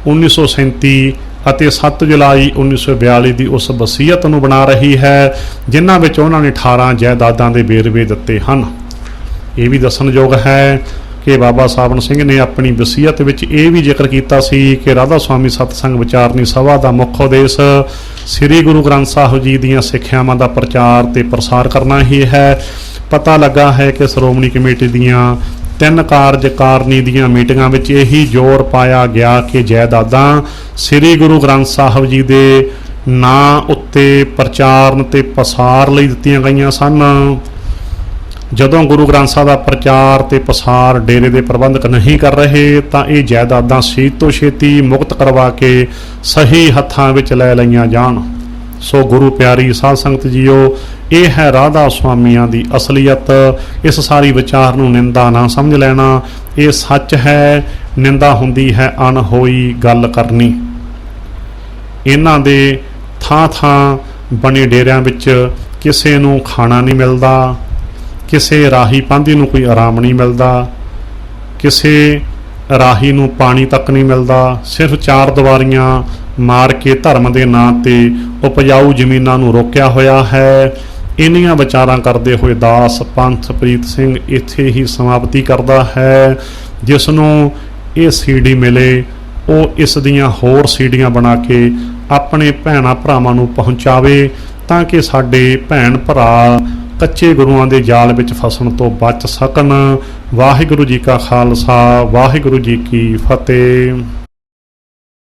1937 ਅਤੇ 7 ਜੁਲਾਈ 1942 ਦੀ ਉਸ ਵਸੀਅਤ ਨੂੰ ਬਣਾ ਰਹੀ ਹੈ, ਜਿਨ੍ਹਾਂ ਵਿੱਚ ਉਹਨਾਂ ਨੇ 18 ਜਾਇਦਾਦਾਂ ਦੇ ਵੇਰਵੇ ਦਿੱਤੇ ਹਨ। ਇਹ ਵੀ ਦੱਸਣਯੋਗ ਹੈ ਕਿ ਬਾਬਾ ਸਾਵਣ ਸਿੰਘ ਨੇ ਆਪਣੀ ਵਸੀਅਤ ਵਿੱਚ ਇਹ ਵੀ ਜ਼ਿਕਰ ਕੀਤਾ ਸੀ ਕਿ ਰਾਧਾ ਸੁਆਮੀ ਸਤਸੰਗ ਵਿਚਾਰਨੀ ਸਭਾ ਦਾ ਮੁੱਖ ਉਦੇਸ਼ ਸ੍ਰੀ ਗੁਰੂ ਗ੍ਰੰਥ ਸਾਹਿਬ ਜੀ ਦੀਆਂ ਸਿੱਖਿਆਵਾਂ ਦਾ ਪ੍ਰਚਾਰ ਤੇ ਪ੍ਰਸਾਰ ਕਰਨਾ ਹੀ ਹੈ। ਪਤਾ ਲੱਗਾ ਹੈ ਕਿ ਸ਼੍ਰੋਮਣੀ ਕਮੇਟੀ ਦੀਆਂ 3 ਕਾਰਜਕਾਰਨੀ ਦੀਆਂ ਮੀਟਿੰਗਾਂ ਵਿੱਚ ਇਹੀ ਜ਼ੋਰ ਪਾਇਆ ਗਿਆ ਕਿ ਜਾਇਦਾਦਾਂ ਸ੍ਰੀ ਗੁਰੂ ਗ੍ਰੰਥ ਸਾਹਿਬ ਜੀ ਦੇ ਨਾਂ ਉੱਤੇ ਪ੍ਰਚਾਰਨ ਤੇ ਪਸਾਰ ਲਈ ਦਿੱਤੀਆਂ ਗਈਆਂ ਸਨ। ਜਦੋਂ ਗੁਰੂ ਗ੍ਰੰਥ ਸਾਹਿਬ ਦਾ ਪ੍ਰਚਾਰ ਤੇ ਪਸਾਰ ਡੇਰੇ ਦੇ ਪ੍ਰਬੰਧਕ ਨਹੀਂ ਕਰ ਰਹੇ ਤਾਂ ਇਹ ਜਾਇਦਾਦਾਂ ਛੇਤੀ ਤੋਂ ਛੇਤੀ ਮੁਕਤ ਕਰਵਾ ਕੇ ਸਹੀ ਹੱਥਾਂ ਵਿੱਚ ਲੈ ਲਈਆਂ ਜਾਣ। ਸੋ ਗੁਰੂ ਪਿਆਰੀ ਸਾਧ ਸੰਗਤ ਜੀਓ, ਇਹ ਹੈ ਰਾਧਾ ਸੁਆਮੀਆਂ ਦੀ ਅਸਲੀਅਤ। ਇਸ ਸਾਰੀ ਵਿਚਾਰ ਨੂੰ ਨਿੰਦਾ ਨਾ ਸਮਝ ਲੈਣਾ, ਇਹ ਸੱਚ ਹੈ। ਨਿੰਦਾ ਹੁੰਦੀ ਹੈ ਅਣਹੋਈ ਗੱਲ ਕਰਨੀ। ਇਹਨਾਂ ਦੇ ਥਾਂ ਥਾਂ ਬਣੇ ਡੇਰਿਆਂ ਵਿੱਚ ਕਿਸੇ ਨੂੰ ਖਾਣਾ ਨਹੀਂ ਮਿਲਦਾ, ਕਿਸੇ ਰਾਹੀ ਪਾਂਧੀ ਨੂੰ ਕੋਈ ਆਰਾਮ ਨਹੀਂ ਮਿਲਦਾ, ਕਿਸੇ ਰਾਹੀ ਨੂੰ ਪਾਣੀ ਤੱਕ ਨਹੀਂ ਮਿਲਦਾ, ਸਿਰਫ ਚਾਰ ਦੀਵਾਰੀਆਂ ਮਾਰ ਕੇ ਧਰਮ ਦੇ ਨਾਂ ਤੇ ਉਪਜਾਊ ਜ਼ਮੀਨਾਂ ਨੂੰ ਰੋਕਿਆ ਹੋਇਆ ਹੈ। ਇੰਨੀਆਂ ਵਿਚਾਰਾਂ ਕਰਦੇ ਹੋਏ ਦਾਸ ਪੰਥ ਪ੍ਰੀਤ ਸਿੰਘ ਇੱਥੇ ਹੀ ਸਮਾਪਤੀ ਕਰਦਾ ਹੈ। ਜਿਸ ਨੂੰ ਇਹ ਸੀਡੀ ਮਿਲੇ ਉਹ ਇਸ ਦੀਆਂ ਹੋਰ ਸੀਡੀਆਂ ਬਣਾ ਕੇ ਆਪਣੇ ਭੈਣਾਂ ਭਰਾਵਾਂ ਨੂੰ ਪਹੁੰਚਾਵੇ, ਤਾਂ ਕਿ ਸਾਡੇ ਭੈਣ ਭਰਾ ਕੱਚੇ ਗੁਰੂਆਂ ਦੇ ਜਾਲ ਵਿੱਚ ਫਸਣ ਤੋਂ ਬਚ ਸਕਣ। ਵਾਹਿਗੁਰੂ ਜੀ ਕਾ ਖਾਲਸਾ, ਵਾਹਿਗੁਰੂ ਜੀ ਕੀ ਫਤਿਹ।